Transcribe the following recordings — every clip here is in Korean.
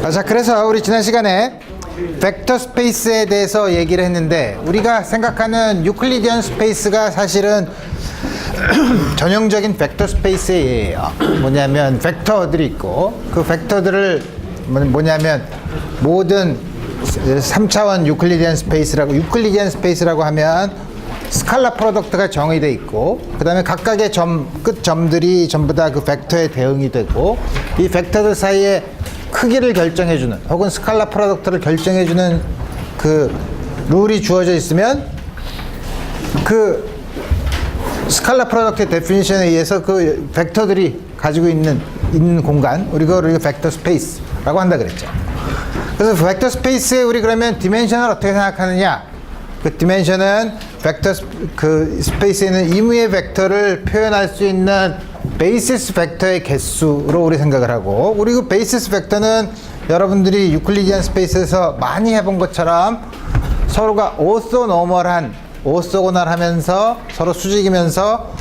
자, 그래서 우리 지난 시간에 벡터 스페이스에 대해서 얘기를 했는데, 우리가 생각하는 유클리디언 스페이스가 사실은 전형적인 벡터 스페이스예요. 뭐냐면 벡터들이 있고, 그 벡터들을 뭐냐면 모든 3차원 유클리디언 스페이스라고 하면 스칼라 프로덕트가 정의되어 있고, 그 다음에 각각의 끝점들이 전부 다 그 벡터에 대응이 되고, 이 벡터들 사이에 크기를 결정해주는 혹은 스칼라 프로덕트를 결정해주는 그 룰이 주어져 있으면, 그 스칼라 프로덕트의 데피니션에 의해서 그 벡터들이 가지고 있는 공간, 우리가 벡터 스페이스라고 한다 그랬죠. 그래서 벡터 스페이스에 우리 그러면 디멘션을 어떻게 생각하느냐? 그 디멘션은 벡터 스페이스에 있는 임의의 벡터를 표현할 수 있는 베이시스 벡터의 개수로 우리 생각을 하고, 우리 그 베이시스 벡터는 여러분들이 유클리디안 스페이스에서 많이 해본 것처럼 서로가 오소고널 하면서 서로 수직이면서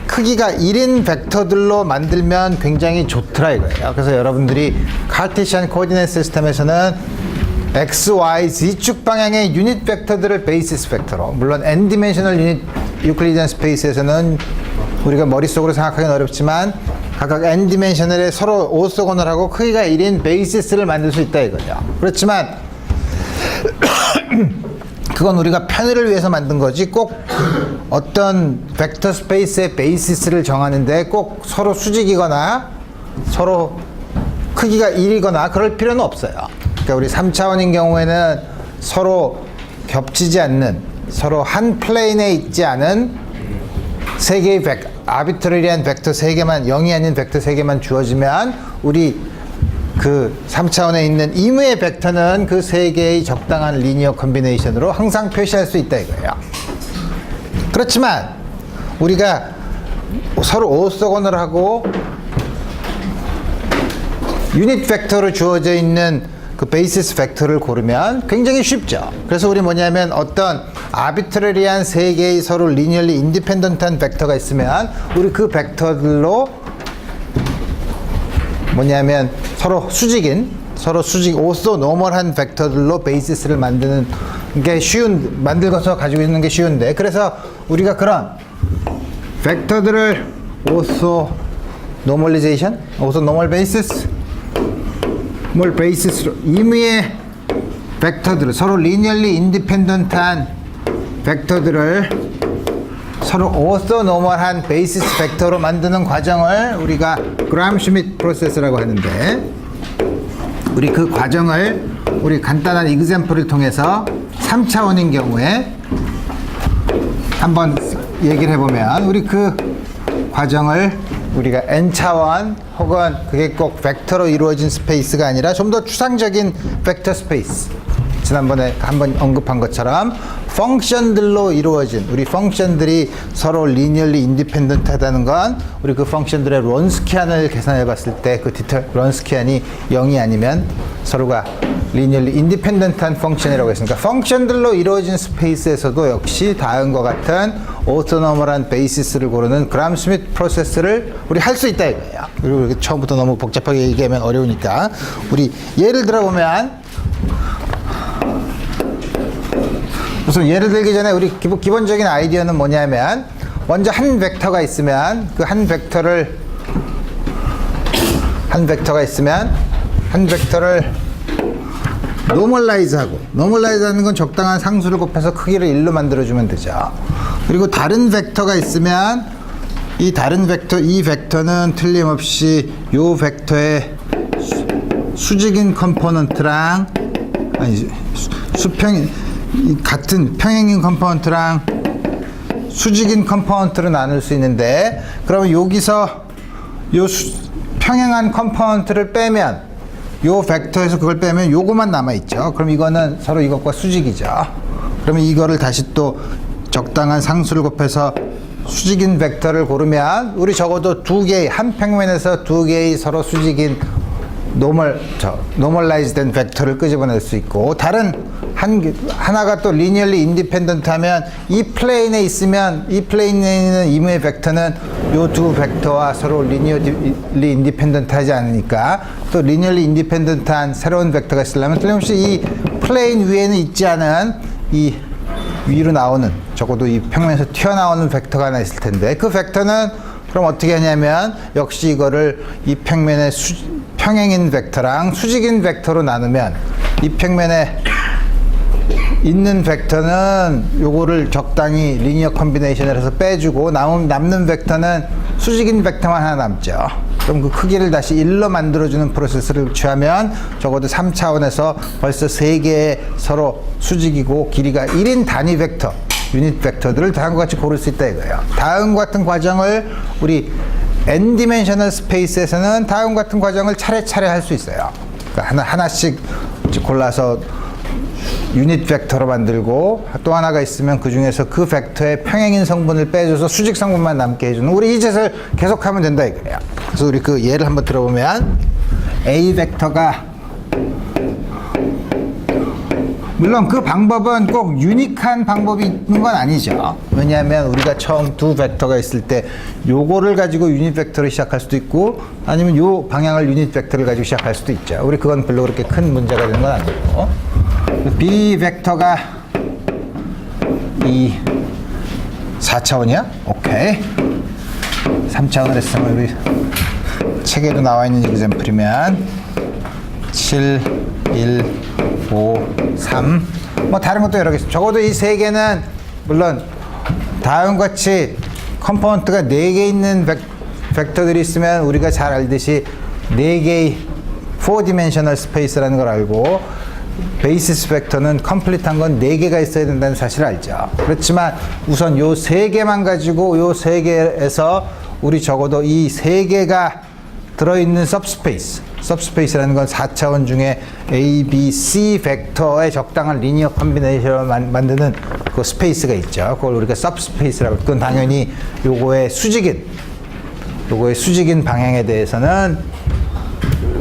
크기가 1인 벡터들로 만들면 굉장히 좋더라 이거예요. 그래서 여러분들이 카르테시안 코디네이트 시스템에서는 x, y, z축 방향의 유닛 벡터들을 베이시스 벡터로, 물론 n 디멘셔널 유닛 유클리디안 스페이스에서는 우리가 머릿속으로 생각하기는 어렵지만 각각 n 디멘셔널에 서로 오소고널하고 크기가 1인 베이시스를 만들 수 있다 이거죠. 그렇지만 그건 우리가 편의를 위해서 만든 거지, 꼭 어떤 벡터 스페이스의 베이시스를 정하는데 꼭 서로 수직이거나 서로 크기가 1이거나 그럴 필요는 없어요. 그러니까 우리 3차원인 경우에는 서로 겹치지 않는, 서로 한 플레인에 있지 않은 세 개의 아비트러리한 벡터 3개만, 0이 아닌 벡터 3개만 주어지면 우리 그 3차원에 있는 임의의 벡터는 그 3개의 적당한 리니어 컨비네이션으로 항상 표시할 수 있다 이거예요. 그렇지만 우리가 서로 오소고널하고 유닛 벡터로 주어져 있는 그 베이시스 벡터를 고르면 굉장히 쉽죠. 그래서 우리 뭐냐면 어떤 아비트러리한 3개의 서로 리니얼리 인디펜던트한 벡터가 있으면 우리 그 벡터들로 뭐냐면 서로 수직 오소노멀한 벡터들로 베이시스를 만드는 게 만들어서 가지고 있는 게 쉬운데, 그래서 우리가 그런 벡터들을 오소노멀 베이시스로 임의의 벡터들을, 서로 리니얼리 인디펜던트한 벡터들을 서로 오소노멀한 베이시스 벡터로 만드는 과정을 우리가 그람-슈미트 프로세스라고 하는데, 우리 그 과정을 우리 간단한 이그젬플을 통해서 3차원인 경우에 한번 얘기를 해보면, 우리 그 과정을 우리가 n차원 혹은 그게 꼭 벡터로 이루어진 스페이스가 아니라 좀 더 추상적인 벡터 스페이스, 지난번에 한번 언급한 것처럼 펑션들로 이루어진, 우리 펑션들이 서로 리니얼리 인디펜던트 하다는 건 우리 그 펑션들의 론스키안을 계산해 봤을 때 그 론스키안이 0이 아니면 서로가 리니얼리 인디펜던트한 펑션이라고 했으니까, 펑션들로 이루어진 스페이스에서도 역시 다음과 같은 오토노멀한 베이시스를 고르는 그람-슈미트 프로세스를 우리 할 수 있다 이거예요. 그리고 처음부터 너무 복잡하게 얘기하면 어려우니까 우리 예를 들어보면, 우선 예를 들기 전에 우리 기본적인 아이디어는 뭐냐면, 먼저 한 벡터가 있으면 그 한 벡터를 노멀라이즈 하는 건 적당한 상수를 곱해서 크기를 1로 만들어주면 되죠. 그리고 다른 벡터가 있으면 이 벡터는 틀림없이 요 벡터의 수직인 컴포넌트랑, 같은 평행인 컴포넌트랑 수직인 컴포넌트로 나눌 수 있는데, 그러면 여기서 평행한 컴포넌트를 빼면, 요 벡터에서 그걸 빼면 요거만 남아있죠. 그럼 이거는 서로 이것과 수직이죠. 그러면 이거를 다시 또 적당한 상수를 곱해서 수직인 벡터를 고르면 우리 적어도 한 평면에서 2개의 서로 수직인 노멀라이즈된 벡터를 끄집어낼 수 있고, 다른 하나가 또 리니얼리 인디펜던트 하면 이 플레인에 있으면 이 플레인에 있는 임의의 벡터는 요 두 벡터와 서로 리니얼리 인디펜던트 하지 않으니까 또 리니얼리 인디펜던트한 새로운 벡터가 있으려면 틀림없이 이 플레인 위에는 있지 않은 이 위로 나오는 적어도 이 평면에서 튀어나오는 벡터가 하나 있을 텐데 그 벡터는 그럼 어떻게 하냐면 역시 이거를 이 평면의 평행인 벡터랑 수직인 벡터로 나누면 이 평면에 있는 벡터는 요거를 적당히 리니어 컨비네이션을 해서 빼주고 남는 벡터는 수직인 벡터만 하나 남죠. 그럼 그 크기를 다시 1로 만들어주는 프로세스를 취하면 적어도 3차원에서 벌써 3개의 서로 수직이고 길이가 1인 단위 벡터 유닛 벡터들을 다음과 같이 고를 수 있다 이거예요. 다음과 같은 과정을 우리 n디멘셔널 스페이스에서는 다음과 같은 과정을 차례차례 할 수 있어요. 그러니까 하나씩 골라서 유닛 벡터로 만들고 또 하나가 있으면 그 중에서 그 벡터의 평행인 성분을 빼줘서 수직 성분만 남게 해주는 우리 이 짓을 계속하면 된다 이거예요. 그래서 우리 그 예를 한번 들어보면 A 벡터가 물론 그 방법은 꼭 유니크한 방법이 있는 건 아니죠. 왜냐하면 우리가 처음 두 벡터가 있을 때 요거를 가지고 유닛 벡터를 시작할 수도 있고 아니면 요 방향을 유닛 벡터를 가지고 시작할 수도 있죠. 우리 그건 별로 그렇게 큰 문제가 되는 건 아니고 B 벡터가 이 4차원이야? 오케이. 3차원을 했으면 우리 책에도 나와 있는 이그젬플이면 7, 1, 5, 3 뭐 다른 것도 여러 개 있습니다. 적어도 이 세 개는 물론 다음과 같이 컴포넌트가 4개 있는 벡터들이 있으면 우리가 잘 알듯이 4개의 4디멘셔널 스페이스라는 걸 알고 베이시스 벡터는 컴플리트한 건 4개가 있어야 된다는 사실을 알죠. 그렇지만 우선 요 3개만 가지고 요 3개에서 우리 적어도 이 3개가 들어있는 서브스페이스라는 건 4차원 중에 A, B, C 벡터의 적당한 리니어 컨비네이션을 만드는 그 스페이스가 있죠. 그걸 우리가 서브스페이스라고. 그건 당연히 요거의 수직인 방향에 대해서는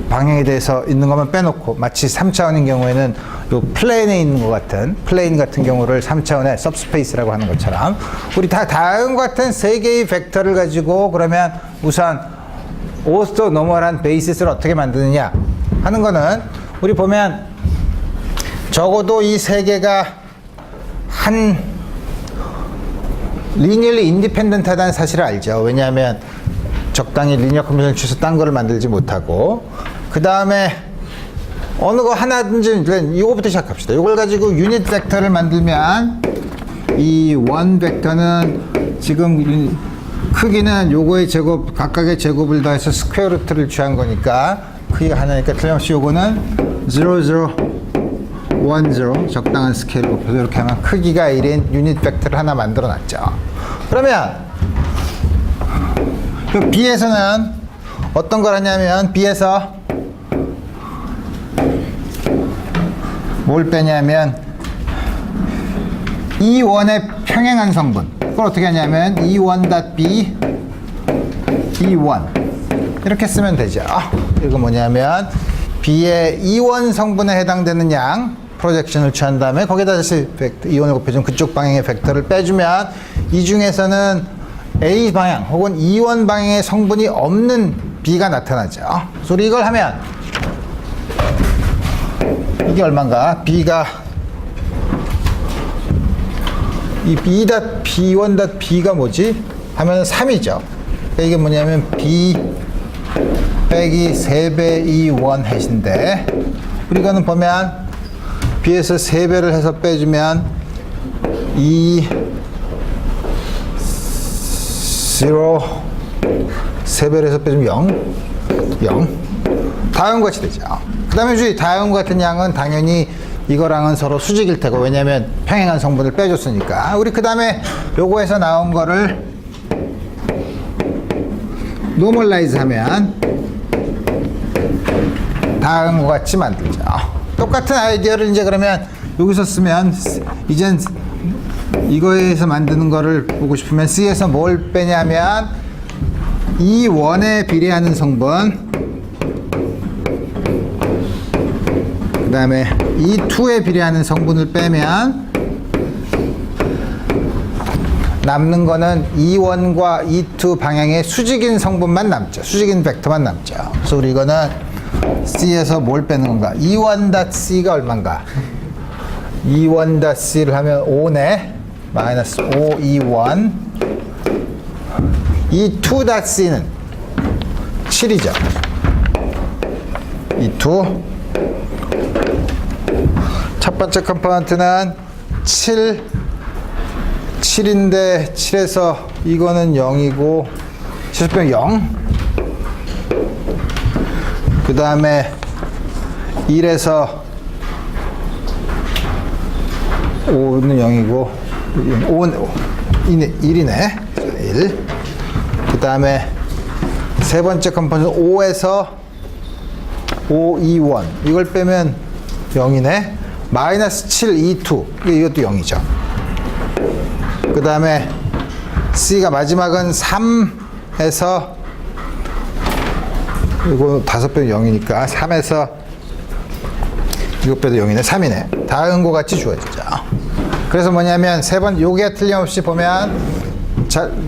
방향에 대해서 있는 것만 빼놓고 마치 3차원인 경우에는 요 플레인 같은 경우를 3차원의 서브스페이스라고 하는 것처럼 우리 다 다음과 같은 3개의 벡터를 가지고 그러면 우선 오스토 노멀한 베이시스를 어떻게 만드느냐 하는 거는 우리 보면 적어도 이 3개가 한 리니얼리 인디펜던트하다는 사실을 알죠. 왜냐하면 적당히 리니어 컨비네이션 취해서 딴 거를 만들지 못하고 그 다음에 어느 거 하나든지 이거부터 시작합시다. 이걸 가지고 유닛 벡터를 만들면 이 원 벡터는 지금 크기는 요거의 제곱 각각의 제곱을 더해서 스퀘어 루트를 취한 거니까 크기가 하나니까 틀림없이 요거는 0, 0, 1, 0 적당한 스케일을 곱해서 이렇게 하면 크기가 1인 유닛 벡터를 하나 만들어 놨죠. 그러면 그 B에서는 어떤 걸 하냐면 B에서 뭘 빼냐면 E1의 평행한 성분 그걸 어떻게 하냐면 E1.B E1 이렇게 쓰면 되죠. 이거 뭐냐면 B의 E1 성분에 해당되는 양 프로젝션을 취한 다음에 거기다 다시 E1을 곱해주면 그쪽 방향의 벡터를 빼주면 이 중에서는 A 방향 혹은 E1 방향의 성분이 없는 B가 나타나죠. 그래서 우리 이걸 하면 이게 얼마인가? B가 이 B.B1.B가 뭐지? 하면 3이죠. 이게 뭐냐면 B 빼기 3배 E1 해신데 우리가는 보면 B에서 3배를 해서 빼주면 E 0 3배를 해서 빼주면 0 다음과 같이 되죠. 그 다음에 다음과 같은 양은 당연히 이거랑은 서로 수직일 테고 왜냐면 평행한 성분을 빼줬으니까 우리 그 다음에 요거에서 나온 거를 노멀라이즈 하면 다음과 같이 만들죠. 똑같은 아이디어를 이제 그러면 여기서 쓰면 이젠 이거에서 만드는 거를 보고 싶으면 C에서 뭘 빼냐면 이 원에 비례하는 성분 그 그 다음에 이 2에 비례하는 성분을 빼면 남는 거는 E1과 E2 방향의 수직인 성분만 남죠. 수직인 벡터만 남죠. 그래서 우리 이거는 C에서 뭘 빼는 건가? E1.C가 얼마인가? E1.C를 하면 5네. 마이너스 5 E1. E2.C는 7이죠. E2. 첫 번째 컴포넌트는 7인데 7에서 이거는 0이고 7번 0. 그 다음에 1에서 5는 0이고 5는 1이네. 1. 그 다음에 세 번째 컴포넌트 5에서 5, 2, 1. 이걸 빼면 0이네. 마이너스 7, 2, 2. 이것도 0이죠. 그 다음에 C가 마지막은 3에서 이거 5 빼면 0이니까 3에서 이거 빼도 0이네. 3이네. 다음과 같이 주어지죠. 그래서 뭐냐면 세 번 요게 틀림없이 보면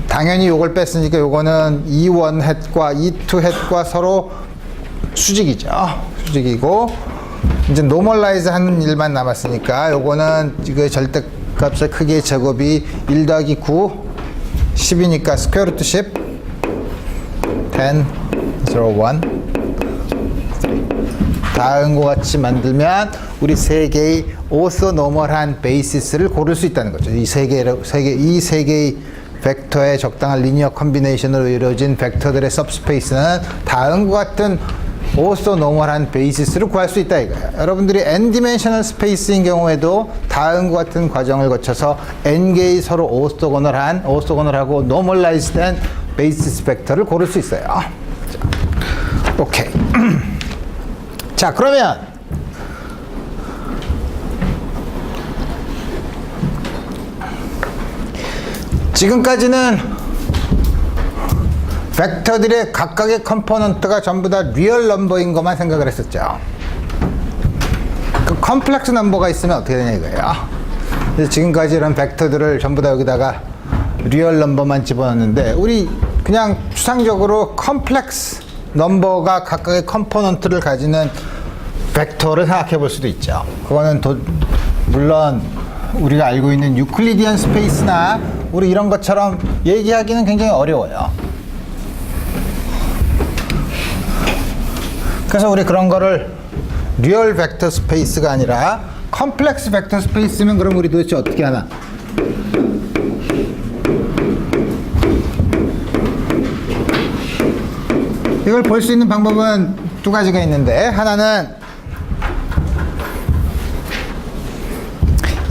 당연히 요걸 뺐으니까 요거는 E1 햇과 E2 햇과 서로 수직이죠. 수직이고 이제 노멀라이즈 하는 일만 남았으니까 요거는 이거 절대값의 크기의 제곱이 1 더하기 9 10이니까 스퀘어 루트 10 10 0 1 다음과 같이 만들면 우리 세 개의 오소노멀한 베이시스를 고를 수 있다는 거죠. 이 세 개의 벡터의 적당한 리니어 컨비네이션으로 이루어진 벡터들의 सब스페이스는 다음과 같은 오소노멀한 베이시스를 구할 수 있다 이거예요. 여러분들이 n 디멘셔널 스페이스인 경우에도 다음과 같은 과정을 거쳐서 n 개의 서로 오소고널하고 노멀라이즈된 베이시스 벡터를 고를 수 있어요. 자, 오케이. 자, 그러면 지금까지는 벡터들의 각각의 컴포넌트가 전부 다 리얼 넘버인 것만 생각을 했었죠. 그 컴플렉스 넘버가 있으면 어떻게 되냐 이거예요. 그래서 지금까지 이런 벡터들을 전부 다 여기다가 리얼 넘버만 집어넣는데 우리 그냥 추상적으로 컴플렉스 넘버가 각각의 컴포넌트를 가지는 벡터를 생각해 볼 수도 있죠. 그거는 물론 우리가 알고 있는 유클리디안 스페이스나 우리 이런 것처럼 얘기하기는 굉장히 어려워요. 그래서 우리 그런 거를 리얼 벡터 스페이스가 아니라 컴플렉스 벡터 스페이스면 그럼 우리 도대체 어떻게 하나? 이걸 볼 수 있는 방법은 두 가지가 있는데 하나는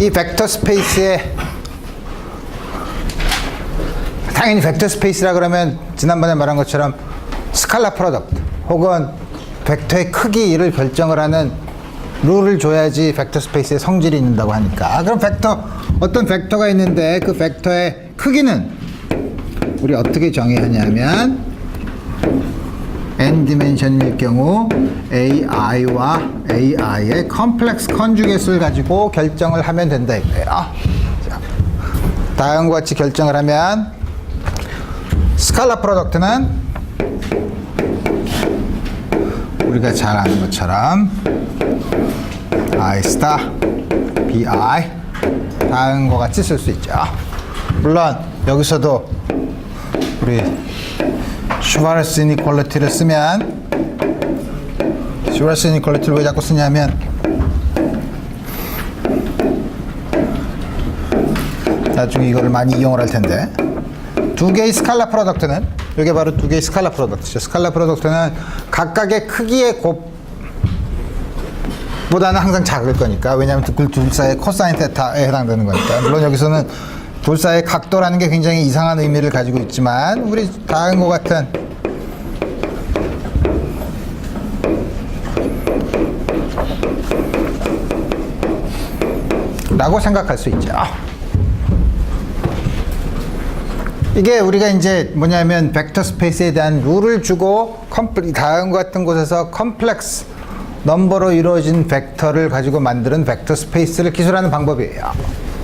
이 벡터 스페이스에 당연히 벡터 스페이스라 그러면 지난번에 말한 것처럼 스칼라 프로덕트 혹은 벡터의 크기를 결정을 하는 룰을 줘야지 벡터 스페이스에 성질이 있는다고 하니까 그럼 어떤 벡터가 있는데 그 벡터의 크기는 우리 어떻게 정해야 하냐면 n 디멘션일 경우 ai와 ai의 컴플렉스 컨주게이트를 가지고 결정을 하면 된다 이거예요. 자, 다음과 같이 결정을 하면 스칼라 프로덕트는 우리가 잘 아는 것처럼 I 스타 bi 다음과 같이 쓸 수 있죠. 물론 여기서도 우리 슈바르츠 이니퀄리티를 쓰면 슈바르츠 이니퀄리티를 왜 자꾸 쓰냐면 나중에 이거를 많이 이용을 할 텐데 두 개의 스칼라 프로덕트는 이게 바로 두 개의 스칼라 프로덕트죠. 스칼라 프로덕트는 각각의 크기의 곱보다는 항상 작을 거니까 왜냐하면 그 둘 사이의 코사인 테타에 해당되는 거니까 물론 여기서는 둘 사이의 각도라는 게 굉장히 이상한 의미를 가지고 있지만 우리 다음과 같은 라고 생각할 수 있죠. 이게 우리가 이제 뭐냐면 벡터 스페이스에 대한 룰을 주고 다음과 같은 곳에서 컴플렉스 넘버로 이루어진 벡터를 가지고 만드는 벡터 스페이스를 기술하는 방법이에요.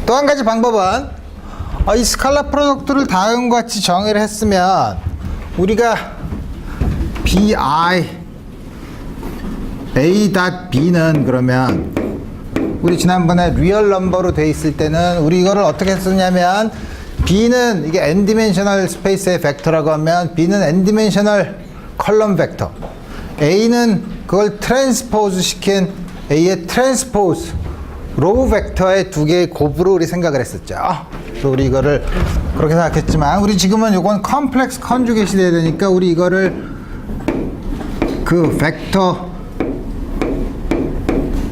또 한 가지 방법은 이 스칼라 프로덕트를 다음과 같이 정의를 했으면 우리가 bi a.b는 그러면 우리 지난번에 리얼 넘버로 돼 있을 때는 우리 이거를 어떻게 했었냐면 b는 이게 n디멘셔널 스페이스의 벡터라고 하면 b는 n디멘셔널 컬럼 벡터, a는 그걸 트랜스포즈 시킨 a의 트랜스포즈 로우 벡터의 두 개의 곱으로 우리 생각을 했었죠. 그래서 우리 이거를 그렇게 생각했지만 우리 지금은 요건 컴플렉스 컨주게이션이 돼야 되니까 우리 이거를 그 벡터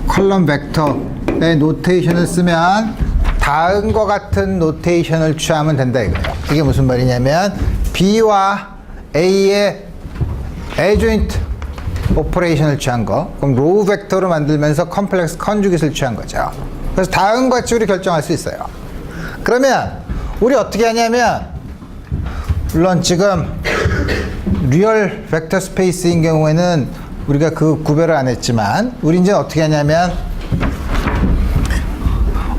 컬럼 벡터의 노테이션을 쓰면 다음과 같은 노테이션을 취하면 된다 이거예요. 이게 무슨 말이냐면 b와 a의 adjoint 오퍼레이션을 취한 거, 그럼 로우 벡터로 만들면서 컴플렉스 컨주게이션을 취한 거죠. 그래서 다음과 같이 우리 결정할 수 있어요. 그러면 우리 어떻게 하냐면 물론 지금 리얼 벡터 스페이스인 경우에는 우리가 그 구별을 안 했지만 우리 이제 어떻게 하냐면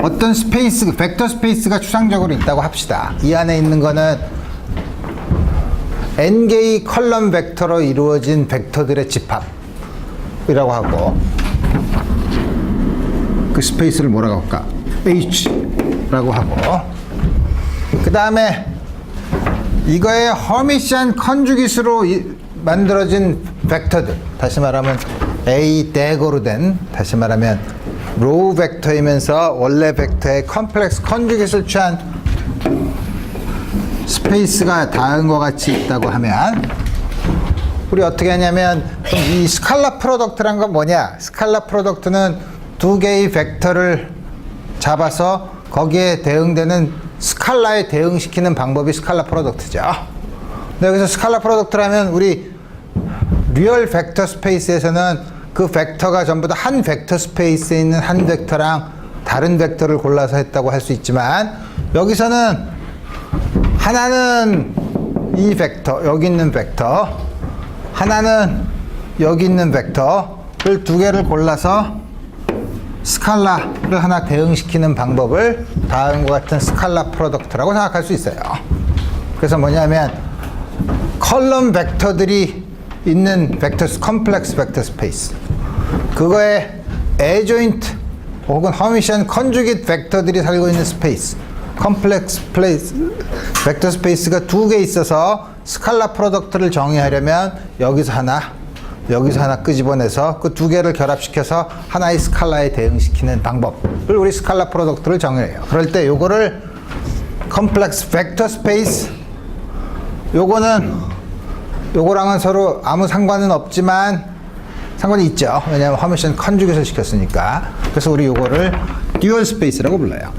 어떤 스페이스, 벡터 스페이스가 추상적으로 있다고 합시다. 이 안에 있는 거는 n개의 컬럼 벡터로 이루어진 벡터들의 집합이라고 하고 그 스페이스를 뭐라고 할까? H라고 하고 그 다음에 이거의 허미시안 컨주깃으로 만들어진 벡터들, 다시 말하면 A 댁으로 된, 다시 말하면 로우 벡터이면서 원래 벡터의 컴플렉스 컨주깃을 취한 스페이스가 다음과 같이 있다고 하면 우리 어떻게 하냐면 그럼 이 스칼라 프로덕트란 건 뭐냐? 스칼라 프로덕트는 두 개의 벡터를 잡아서 거기에 대응되는 스칼라에 대응시키는 방법이 스칼라 프로덕트죠. 근데 여기서 스칼라 프로덕트라면 우리 리얼 벡터 스페이스에서는 그 벡터가 전부 다 한 벡터 스페이스에 있는 한 벡터랑 다른 벡터를 골라서 했다고 할 수 있지만 여기서는 하나는 이 벡터, 여기 있는 벡터, 하나는 여기 있는 벡터를 두 개를 골라서 스칼라를 하나 대응시키는 방법을 다음과 같은 스칼라 프로덕트라고 생각할 수 있어요. 그래서 뭐냐면 컬럼 벡터들이 있는 벡터, 컴플렉스 벡터 스페이스, 그거에 adjoint 혹은 허미션 컨주깃 벡터들이 살고 있는 스페이스, 컴플렉스 플레이스 벡터 스페이스가 두 개 있어서 스칼라 프로덕트를 정의하려면 여기서 하나 끄집어내서 그 두 개를 결합시켜서 하나의 스칼라에 대응시키는 방법을 우리 스칼라 프로덕트를 정의해요. 그럴 때 요거를 컴플렉스 벡터 스페이스, 요거랑은 서로 아무 상관은 없지만 상관이 있죠. 왜냐하면 허미션 컨주깃을 시켰으니까. 그래서 우리 요거를 듀얼 스페이스라고 불러요.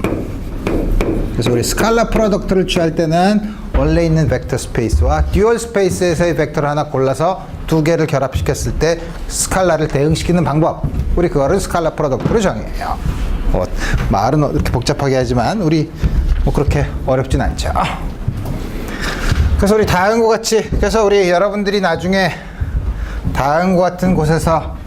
그래서 우리 스칼라 프로덕트를 취할 때는 원래 있는 벡터 스페이스와 듀얼 스페이스에서의 벡터를 하나 골라서 두 개를 결합시켰을 때 스칼라를 대응시키는 방법, 우리 그거를 스칼라 프로덕트로 정의해요. 말은 이렇게 복잡하게 하지만 우리 뭐 그렇게 어렵진 않죠. 그래서 우리 다음과 같이, 그래서 우리 여러분들이 나중에 다음과 같은 곳에서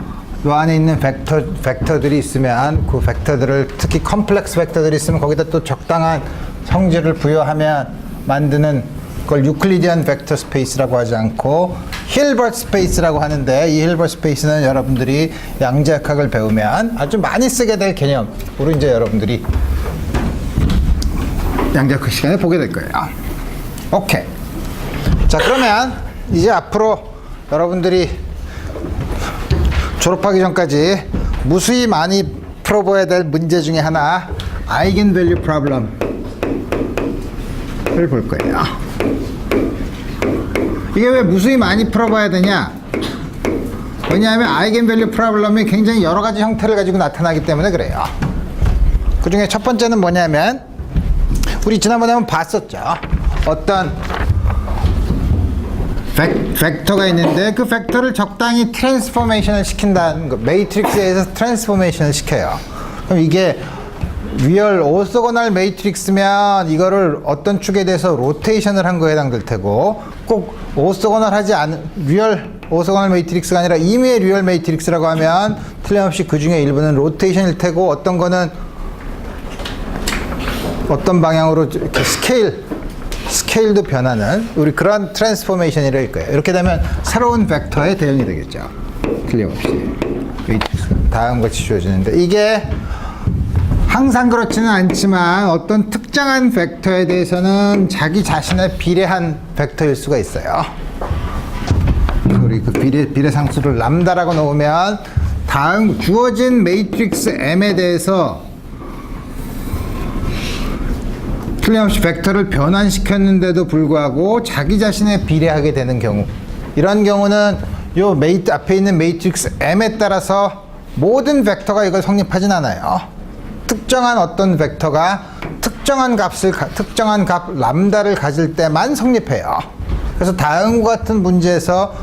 이 안에 있는 벡터들이 있으면 그 벡터들을, 특히 컴플렉스 벡터들이 있으면 거기다 또 적당한 성질을 부여하면 만드는 그걸 유클리디안 벡터 스페이스라고 하지 않고 힐버트 스페이스라고 하는데, 이 힐버트 스페이스는 여러분들이 양자역학을 배우면 아주 많이 쓰게 될 개념으로 이제 여러분들이 양자역학 시간에 보게 될 거예요. 오케이. 자, 그러면 이제 앞으로 여러분들이 졸업하기 전까지 무수히 많이 풀어봐야 될 문제 중에 하나, 아이겐밸류 프로블럼을 볼 거예요. 이게 왜 무수히 많이 풀어봐야 되냐? 왜냐하면 아이겐밸류 프로블럼이 굉장히 여러 가지 형태를 가지고 나타나기 때문에 그래요. 그 중에 첫 번째는 뭐냐면, 우리 지난번에 한번 봤었죠. 어떤 벡터가 있는데 그 벡터를 적당히 트랜스포메이션을 시킨다는 거, 매트릭스에서 트랜스포메이션을 시켜요. 그럼 이게 리얼 오소고널 매트릭스면 이거를 어떤 축에 대해서 로테이션을 한 거에 해당될 테고, 꼭 오소고널 하지 않은 리얼 오소고널 매트릭스가 아니라 임의의 리얼 매트릭스라고 하면 틀림없이 그 중에 일부는 로테이션일 테고 어떤 거는 어떤 방향으로 이렇게 스케일도 변하는 우리 그런 트랜스포메이션이랄 거예요. 이렇게 되면 새로운 벡터에 대응이 되겠죠. 틀림없이 매트릭스가 다음과 같이 주어지는데 이게 항상 그렇지는 않지만 어떤 특정한 벡터에 대해서는 자기 자신에 비례한 벡터일 수가 있어요. 우리 그 비례 상수를 람다라고 놓으면 다음 주어진 매트릭스 M에 대해서 틀림없이 벡터를 변환시켰는데도 불구하고 자기 자신에 비례하게 되는 경우, 이런 경우는 요 앞에 있는 매트릭스 M에 따라서 모든 벡터가 이걸 성립하진 않아요. 특정한 어떤 벡터가 특정한 값 람다를 가질 때만 성립해요. 그래서 다음과 같은 문제에서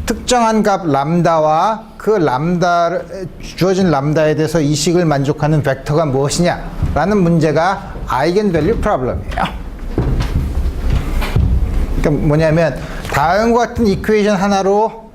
특정한 값 람다와 그 주어진 람다에 대해서 이식을 만족하는 벡터가 무엇이냐라는 문제가 아이겐밸류 프로블럼이에요. 그러니까 뭐냐면 다음과 같은 이퀘이션 하나로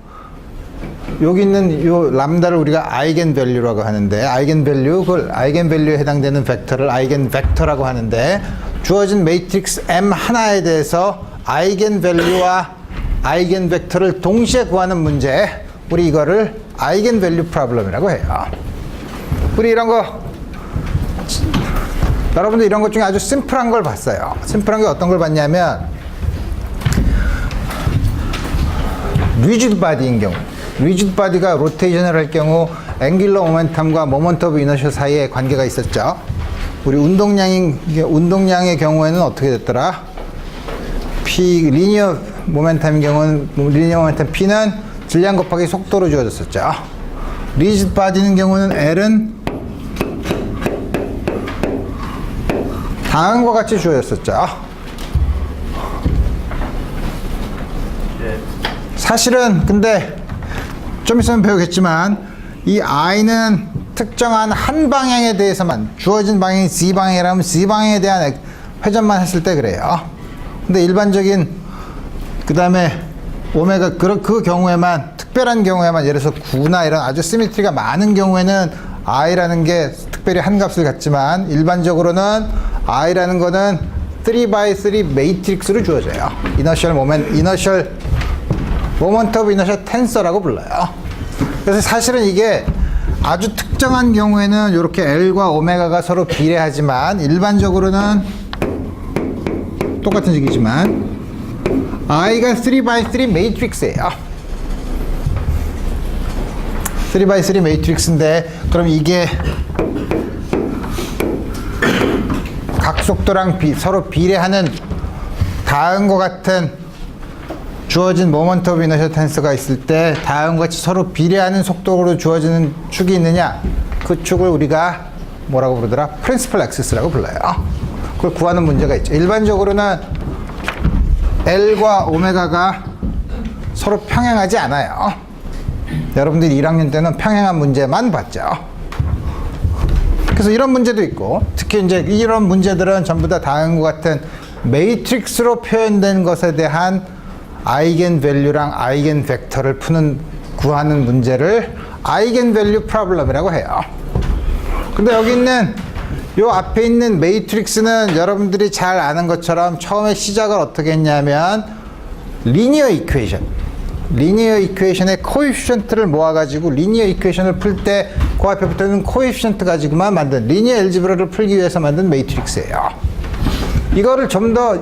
여기 있는 요 람다를 우리가 아이겐밸류라고 하는데 아이겐밸류에 해당되는 벡터를 아이겐벡터라고 하는데 주어진 매트릭스 M 하나에 대해서 아이겐밸류와 아이겐벡터를 동시에 구하는 문제, 우리 이거를 아이겐밸류 프로블럼이라고 해요. 우리 이런 거 여러분들 이런 것 중에 아주 심플한 걸 봤어요. 심플한 게 어떤 걸 봤냐면 리지드 바디인 경우, 리지드 바디가 로테이션을 할 경우 앵귤러 모멘텀과 모먼트 오브 이너셜 사이에 관계가 있었죠. 우리 운동량의 경우에는 어떻게 됐더라? 리니어 모멘텀인 경우는 리니어 모멘텀 P는 질량 곱하기 속도로 주어졌었죠. 리지드 바디는 경우는 L은 다음과 같이 주어졌었죠. 사실은 근데 좀 있으면 배우겠지만 이 I는 특정한 한 방향에 대해서만, 주어진 방향이 C방향이라면 C방향에 대한 회전만 했을 때 그래요. 근데 일반적인 그 다음에 오메가 그 경우에만, 특별한 경우에만, 예를 들어서 9나 이런 아주 시미트리가 많은 경우에는 I라는 게 특별히 한 값을 갖지만 일반적으로는 I라는 거는 3x3 매트릭스로 주어져요. 이너셜 모먼트 오브 이너셜 텐서라고 불러요. 그래서 사실은 이게 아주 특정한 경우에는 이렇게 L과 오메가가 서로 비례하지만 일반적으로는 똑같은 식이지만 I가 3x3 매트릭스예요. 3x3 매트릭스인데 그럼 이게 각 속도랑 서로 비례하는 다음과 같은 주어진 모먼트 오브 이너셜 텐서가 있을 때 다음과 같이 서로 비례하는 속도로 주어지는 축이 있느냐, 그 축을 우리가 뭐라고 부르더라? 프린시플 액시스라고 불러요. 그걸 구하는 문제가 있죠. 일반적으로는 L과 오메가가 서로 평행하지 않아요. 여러분들이 1학년 때는 평행한 문제만 봤죠. 그래서 이런 문제도 있고, 특히 이제 이런 문제들은 전부 다 다음과 같은 매트릭스로 표현된 것에 대한 아이겐밸류랑 아이겐벡터를 구하는 문제를 아이겐밸류 프로블럼이라고 해요. 근데 여기 있는 요 앞에 있는 매트릭스는 여러분들이 잘 아는 것처럼 처음에 시작을 어떻게 했냐면 리니어 이퀘이션의 코에피션트를 모아가지고 리니어 이퀘이션을 풀 때 그 앞에 붙어있는 코에피션트 가지고만 만든 리니어 엘지브라를 풀기 위해서 만든 매트릭스예요. 이거를 좀 더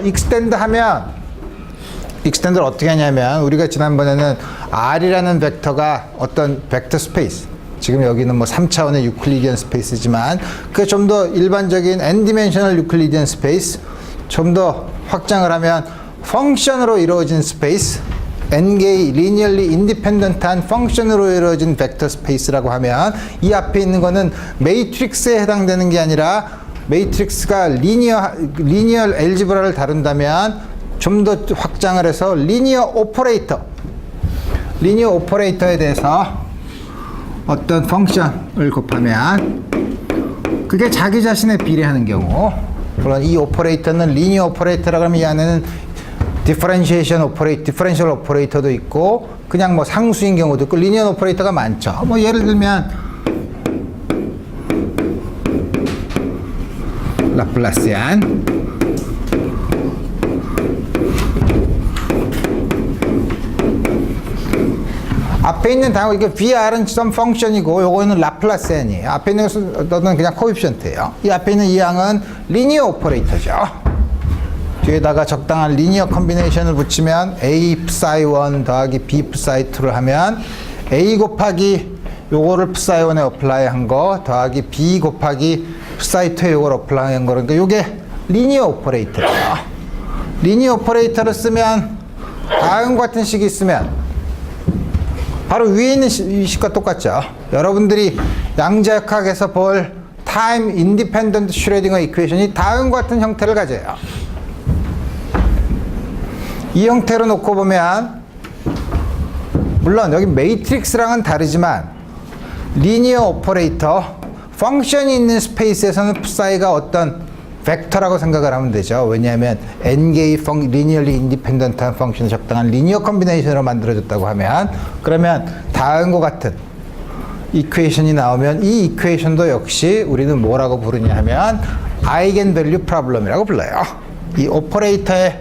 익스텐드를 어떻게 하냐면 우리가 지난번에는 R이라는 벡터가 어떤 벡터 스페이스, 지금 여기는 뭐 3차원의 유클리디언 스페이스지만 그 좀 더 일반적인 n디멘셔널 유클리디언 스페이스, 좀 더 확장을 하면 펑션으로 이루어진 스페이스, n개의 리니얼리 인디펜던트한 펑션으로 이루어진 벡터 스페이스라고 하면 이 앞에 있는 거는 매트릭스에 해당되는 게 아니라 매트릭스가 리니어 엘지브라를 다룬다면 좀 더 확장을 해서 리니어 오퍼레이터에 대해서 어떤 펑션을 곱하면 그게 자기 자신에 비례하는 경우, 물론 이 오퍼레이터는 리니어 오퍼레이터라고 하면 이 안에는 디퍼런셜 오퍼레이터도 있고 그냥 뭐 상수인 경우도 있고 리니어 오퍼레이터가 많죠. 뭐 예를 들면 라플라시안. 앞에 있는 단어, 이게 VR은 some function이고, 요거는 라플라시안이에요. 앞에 있는 것은 그냥 코에피션트예요. 이 앞에 있는 이 양은 리니어 오퍼레이터죠. 뒤에다가 적당한 리니어 컨비네이션을 붙이면 A psi 1 더하기 B psi 2를 하면 A 곱하기 요거를 psi 1에 어플라이 한 거 더하기 B 곱하기 psi 2에 요걸 어플라이 한 거. 그러니까 요게 리니어 오퍼레이터예요. 리니어 오퍼레이터를 쓰면 다음과 같은 식이 있으면 바로 위에 있는 식과 똑같죠. 여러분들이 양자역학에서 볼 타임 인디펜던트 슈레딩거 이퀘이션이 다음과 같은 형태를 가져요. 이 형태로 놓고 보면 물론 여기 매트릭스랑은 다르지만 리니어 오퍼레이터 펑션이 있는 스페이스에서는 psi가 어떤 벡터라고 생각을 하면 되죠. 왜냐하면 n개의 리니얼리 인디펜던트한 펑션이 적당한 리니어 컨비네이션으로 만들어졌다고 하면, 그러면 다음과 같은 이퀘이션이 나오면 이 이퀘이션도 역시 우리는 뭐라고 부르냐 하면 아이겐밸류 프로블럼이라고 불러요. 이 오퍼레이터에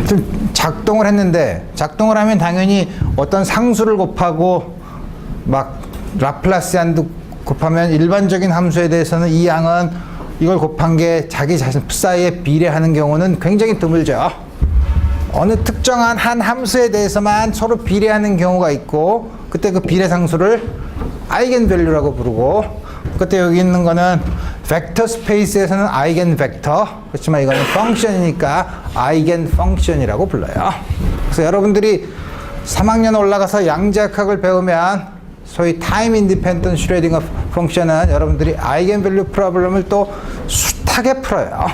좀 작동을 했는데, 작동을 하면 당연히 어떤 상수를 곱하고 막 라플라시안도 곱하면 일반적인 함수에 대해서는 이 양은 이걸 곱한 게 자기 자신 psi에 비례하는 경우는 굉장히 드물죠. 어느 특정한 한 함수에 대해서만 서로 비례하는 경우가 있고, 그때 그 비례 상수를 아이겐밸류라고 부르고, 그때 여기 있는 거는 벡터 스페이스에서는 아이겐 벡터, 그렇지만 이거는 펑션이니까 아이겐 펑션이라고 불러요. 그래서 여러분들이 3학년 올라가서 양자역학을 배우면 소위 타임 인디펜던트 슈레딩거 펑션은 여러분들이 아이겐밸류 프로블럼을 또 숱하게 풀어요.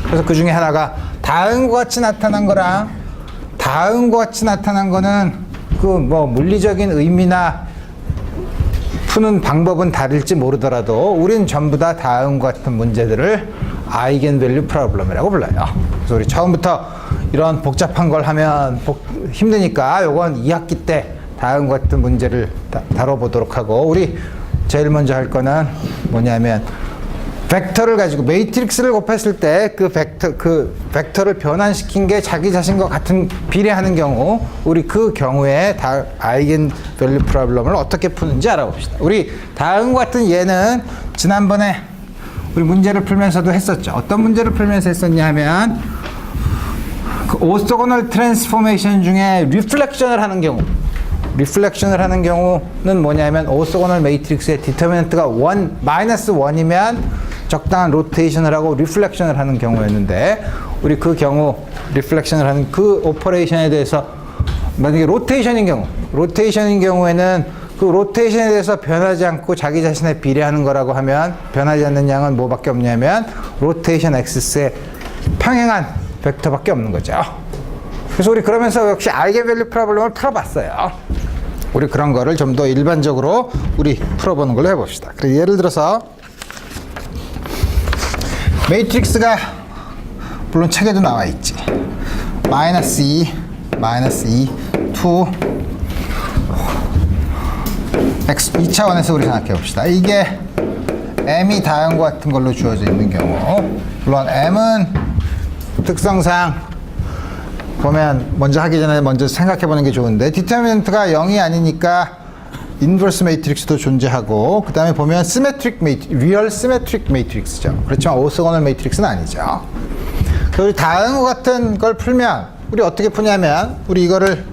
그래서 그 중에 하나가 다음과 같이 나타난 거랑 다음과 같이 나타난 거는 그 뭐 물리적인 의미나 푸는 방법은 다를지 모르더라도 우리는 전부 다 다음과 같은 문제들을 아이겐밸류 프로블럼이라고 불러요. 그래서 우리 처음부터 이런 복잡한 걸 하면 힘드니까 요건 2학기 때 다음과 같은 문제를 다뤄보도록 하고, 우리 제일 먼저 할 거는 뭐냐면 벡터를 가지고 매트릭스를 곱했을 때 그 벡터를 변환시킨 게 자기 자신과 같은 비례하는 경우, 우리 그 경우에 아이겐밸류 프로블럼을 어떻게 푸는지 알아봅시다. 우리 다음과 같은 예는 지난번에 우리 문제를 풀면서도 했었죠. 어떤 문제를 풀면서 했었냐 하면 그 오소고널 트랜스포메이션 중에 리플렉션을 하는 경우, 리플렉션을 하는 경우는 뭐냐면 오소고널 매트릭스의 디터미넌트가 마이너스 1이면 적당한 로테이션을 하고 리플렉션을 하는 경우였는데, 우리 그 경우 리플렉션을 하는 그 오퍼레이션에 대해서 만약에 로테이션인 경우에는 그 로테이션에 대해서 변하지 않고 자기 자신에 비례하는 거라고 하면 변하지 않는 양은 뭐밖에 없냐면 로테이션 엑시스에 평행한 벡터밖에 없는 거죠. 그래서 우리 그러면서 역시 아이겐밸류 프로블럼을 풀어봤어요. 우리 그런 거를 좀 더 일반적으로 우리 풀어보는 걸로 해봅시다. 그래서 예를 들어서 매트릭스가 물론 책에도 나와 있지. 마이너스 2, 2, X 2차원에서 우리 생각해 봅시다. 이게 M이 다음과 같은 걸로 주어져 있는 경우, 물론 M은 특성상 보면 먼저 하기 전에 먼저 생각해 보는 게 좋은데, 디터미넌트가 0이 아니니까 인버스 매트릭스도 존재하고, 그 다음에 보면 리얼 시메트릭 매트릭스죠. 그렇지만 오소고널 매트릭스는 아니죠. 그리고 다음과 같은 걸 풀면 우리 어떻게 푸냐면, 우리 이거를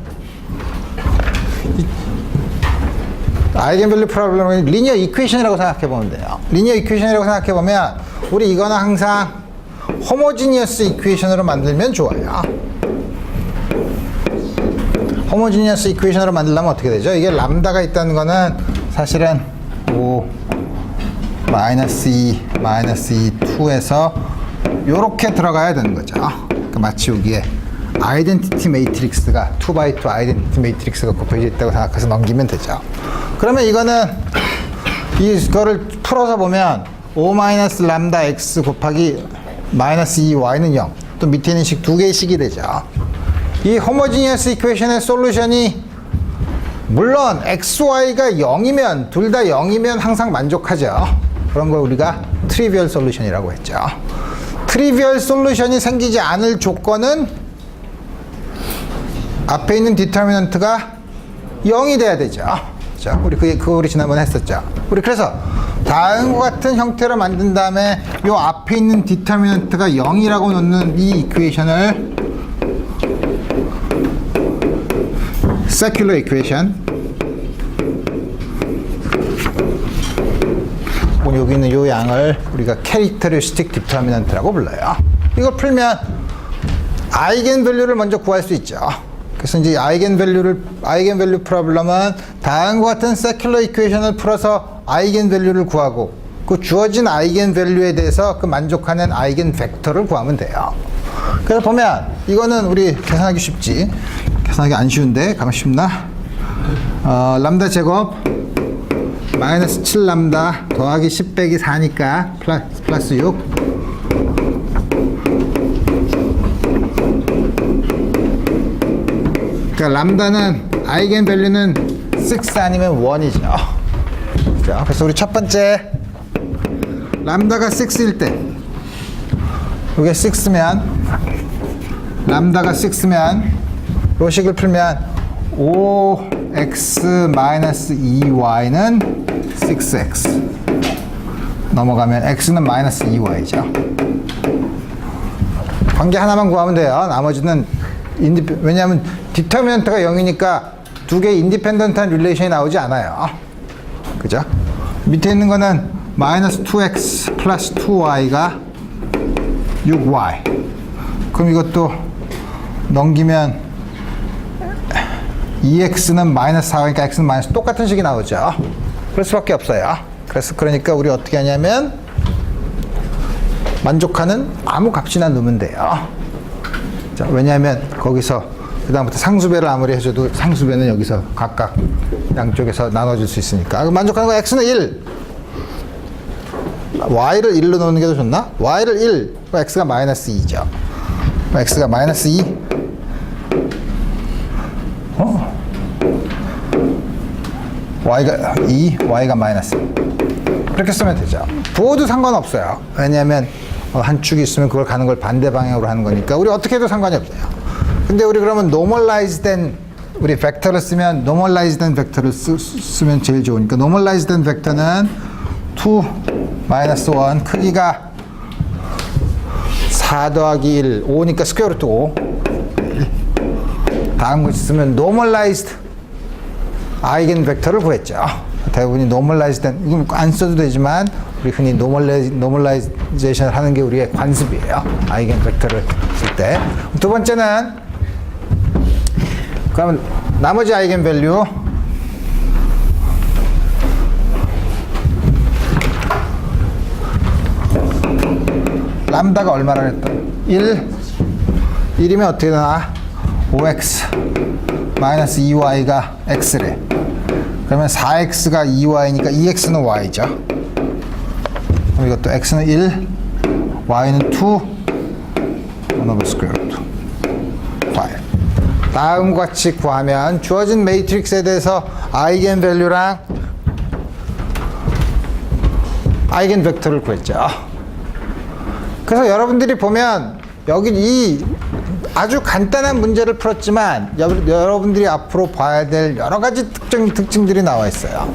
아이겐밸류 프로블럼을 리니어 이퀘이션이라고 생각해 보면 돼요. 리니어 이퀘이션이라고 생각해 보면 우리 이거는 항상 호모지니어스 이퀘이션으로 만들면 좋아요. 호모지니어스 이퀘이션으로 만들려면 어떻게 되죠? 이게 람다가 있다는 거는 사실은 5 마이너스 2 2에서 요렇게 들어가야 되는 거죠. 그러니까 마치 여기에 아이덴티티 매트릭스가 2x2 아이덴티티 매트릭스가 곱해져 있다고 생각해서 넘기면 되죠. 그러면 이거는 이거를 풀어서 보면 5 마이너스 람다 x 곱하기 마이너스 2y는 0, 또 밑에 있는 식 두 개의 식이 되죠. 이 호모지니어스 이퀘이션의 솔루션이 물론 x, y가 0이면 둘 다 0이면 항상 만족하죠. 그런 걸 우리가 트리비얼 솔루션이라고 했죠. 트리비얼 솔루션이 생기지 않을 조건은 앞에 있는 디터미넌트가 0이 돼야 되죠. 자, 그거 우리 지난번에 했었죠. 우리 그래서 다음과 같은 형태로 만든 다음에 요 앞에 있는 디터미넌트가 0이라고 놓는 이 이퀘이션을 세큘러 이퀘이션, 여기 있는 요 양을 우리가 캐릭터리스틱 디터미넌트라고 불러요. 이걸 풀면 아이겐 밸류를 먼저 구할 수 있죠. 그래서 이제 아이겐 밸류 프로블럼은 다음과 같은 세큘러 이퀘이션을 풀어서 아이겐 밸류를 구하고 그 주어진 아이겐 밸류에 대해서 그 만족하는 아이겐 벡터를 구하면 돼요. 그래서 보면 이거는 우리 계산하기 쉽지. 계산하기 안 쉬운데 가만 쉽나? 람다 제곱 마이너스 7람다 더하기 10 빼기 4니까 플러스 6. 그러니까 람다는 아이겐 밸류는 6 아니면 1이죠. 자, 그래서 우리 첫 번째 람다가 6일 때 이게 6면 람다가 6면 로식을 풀면 5x-2y는 6x 넘어가면 x는 마이너스 2y죠. 관계 하나만 구하면 돼요. 나머지는 왜냐하면 디터미넌트가 0이니까 두 개의 인디펜던트한 릴레이션이 나오지 않아요. 그죠? 밑에 있는 거는 마이너스 2x 플러스 2y가 6y. 그럼 이것도 넘기면 2x는 마이너스 4니까 x는 마이너스 똑같은 식이 나오죠. 그럴 수밖에 없어요. 그러니까 우리 어떻게 하냐면 만족하는 아무 값이나 넣으면 돼요. 자, 왜냐하면 거기서 그 다음부터 상수배를 아무리 해줘도 상수배는 여기서 각각 양쪽에서 나눠줄 수 있으니까 만족하는 거 x는 1, y를 1로 넣는 게 더 좋나? y를 1, x가 마이너스 2죠. x가 마이너스 2, y가 2, y가 마이너스 2. 그렇게 쓰면 되죠. 부호도 상관없어요. 왜냐하면 한 축이 있으면 그걸 가는 걸 반대 방향으로 하는 거니까 우리 어떻게 해도 상관이 없어요. 근데 우리 그러면 노멀라이즈된 우리 벡터를 쓰면 노멀라이즈된 벡터를 쓰면 제일 좋으니까 노멀라이즈된 벡터는 2 마이너스 1 크기가 4 더하기 1 5니까 스퀘어 루트 5 다음 거 쓰면 노멀라이즈드 아이겐 벡터를 구했죠. 대부분이 노멀라이즈된 이건 안 써도 되지만 우리 흔히 노멀라이제이션을 하는 게 우리의 관습이에요. 아이겐 벡터를 쓸 때. 두 번째는 그러면 나머지 아이겐 밸류 람다가 얼마나 했다? 1이면 어떻게 되나? 5x 마이너스 2y가 x래. 그러면 4x가 2y니까 2x는 y죠. 그럼 이것도 x는 1, y는 2, 1 over square root 5. 다음과 같이 구하면 주어진 매트릭스에 대해서 아이겐 밸류랑 아이겐 벡터를 구했죠. 그래서 여러분들이 보면 여기 이 아주 간단한 문제를 풀었지만 여러분들이 앞으로 봐야 될 여러 가지 특징들이 나와 있어요.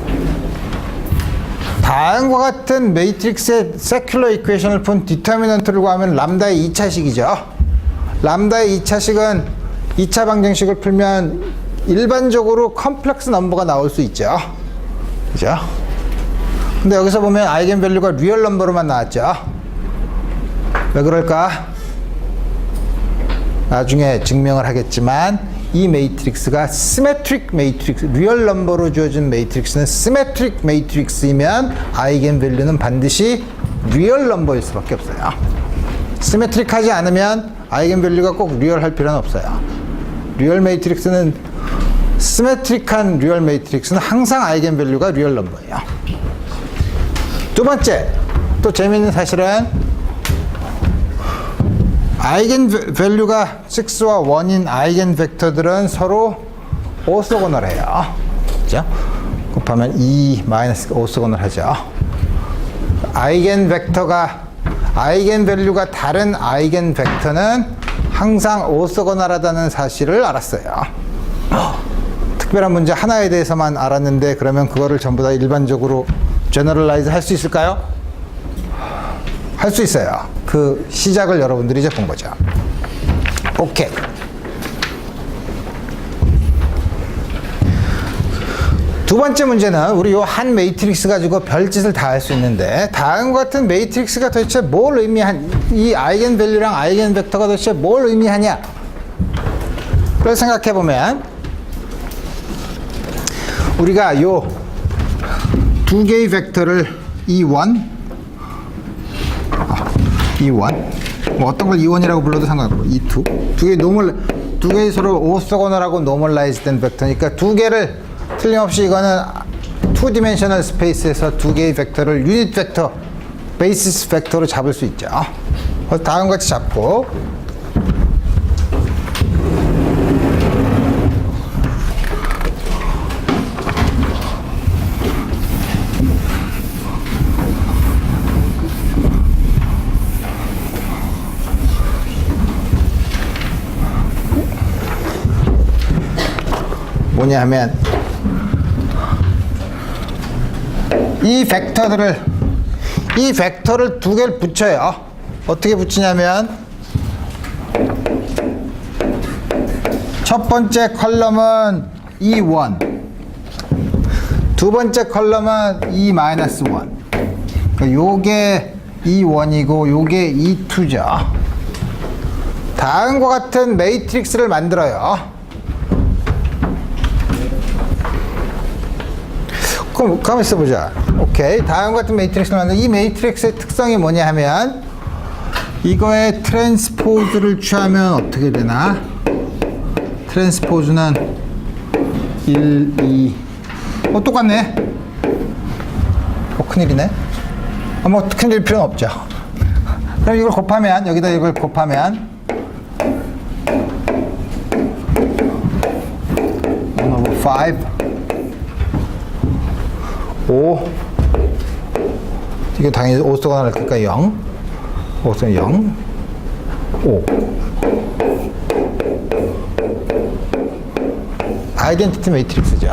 다음과 같은 매트릭스의 세큘러 이퀘이션을 푼 디터미넌트를 구하면 람다의 2차식이죠. 람다의 2차식은 2차 방정식을 풀면 일반적으로 컴플렉스 넘버가 나올 수 있죠. 그죠? 근데 여기서 보면 아이겐 밸류가 리얼 넘버로만 나왔죠. 왜 그럴까? 나중에 증명을 하겠지만 이 매트릭스가 시메트릭 매트릭스, 리얼 넘버로 주어진 매트릭스는 시메트릭 매트릭스이면 아이겐 밸류는 반드시 리얼 넘버일 수밖에 없어요. 시메트릭하지 않으면 아이겐 밸류가 꼭 리얼할 필요는 없어요. 리얼 매트릭스는 시메트릭한 리얼 매트릭스는 항상 아이겐 밸류가 리얼 넘버예요. 두 번째, 또 재미있는 사실은 아이겐 밸류가 6와 1인 아이겐 벡터들은 서로 오소고널해요. 그죠? 곱하면 2 마이너스 오소고널 하죠. 아이겐밸류가 다른 아이겐벡터는 항상 오소고널하다는 사실을 알았어요. 특별한 문제 하나에 대해서만 알았는데 그러면 그거를 전부 다 일반적으로 제너럴라이즈 할 수 있을까요? 할 수 있어요. 그 시작을 여러분들이 이제 본 거죠. 오케이. 두 번째 문제는 우리 요 한 매트릭스 가지고 별짓을 다 할 수 있는데 다음과 같은 매트릭스가 도대체 뭘 이 아이겐밸류랑 아이겐벡터가 도대체 뭘 의미하냐? 그걸 생각해 보면 우리가 요 두 개의 벡터를 E1 뭐 어떤 걸 E1이라고 불러도 상관없고 E2 두 개의 서로 오소고널하고 노멀라이즈 된 벡터니까 두 개를 틀림없이 이거는 2디멘셔널 스페이스에서 두 개의 벡터를 유닛 벡터, 베이시스 벡터로 잡을 수 있죠. 그래서 다음과 같이 잡고 뭐냐 하면 이 벡터를 두 개를 붙여요. 어떻게 붙이냐면 첫 번째 컬럼은 E1 두 번째 컬럼은 E-1 그러니까 요게 E1이고 요게 E2죠. 다음과 같은 매트릭스를 만들어요. 그럼 가만 있어보자. 오케이. 다음과 같은 매트릭스를 만들어. 이 매트릭스의 특성이 뭐냐 하면 이거의 트랜스포즈를 취하면 어떻게 되나? 트랜스포즈는 1, 2 똑같네. 큰일이네. 뭐 큰일 필요는 없죠. 그럼 이걸 곱하면 여기다 이걸 곱하면 1/5 5 이게 당연히 오소고널 그러니까 0 5는 0 5 아이덴티티 매트릭스죠.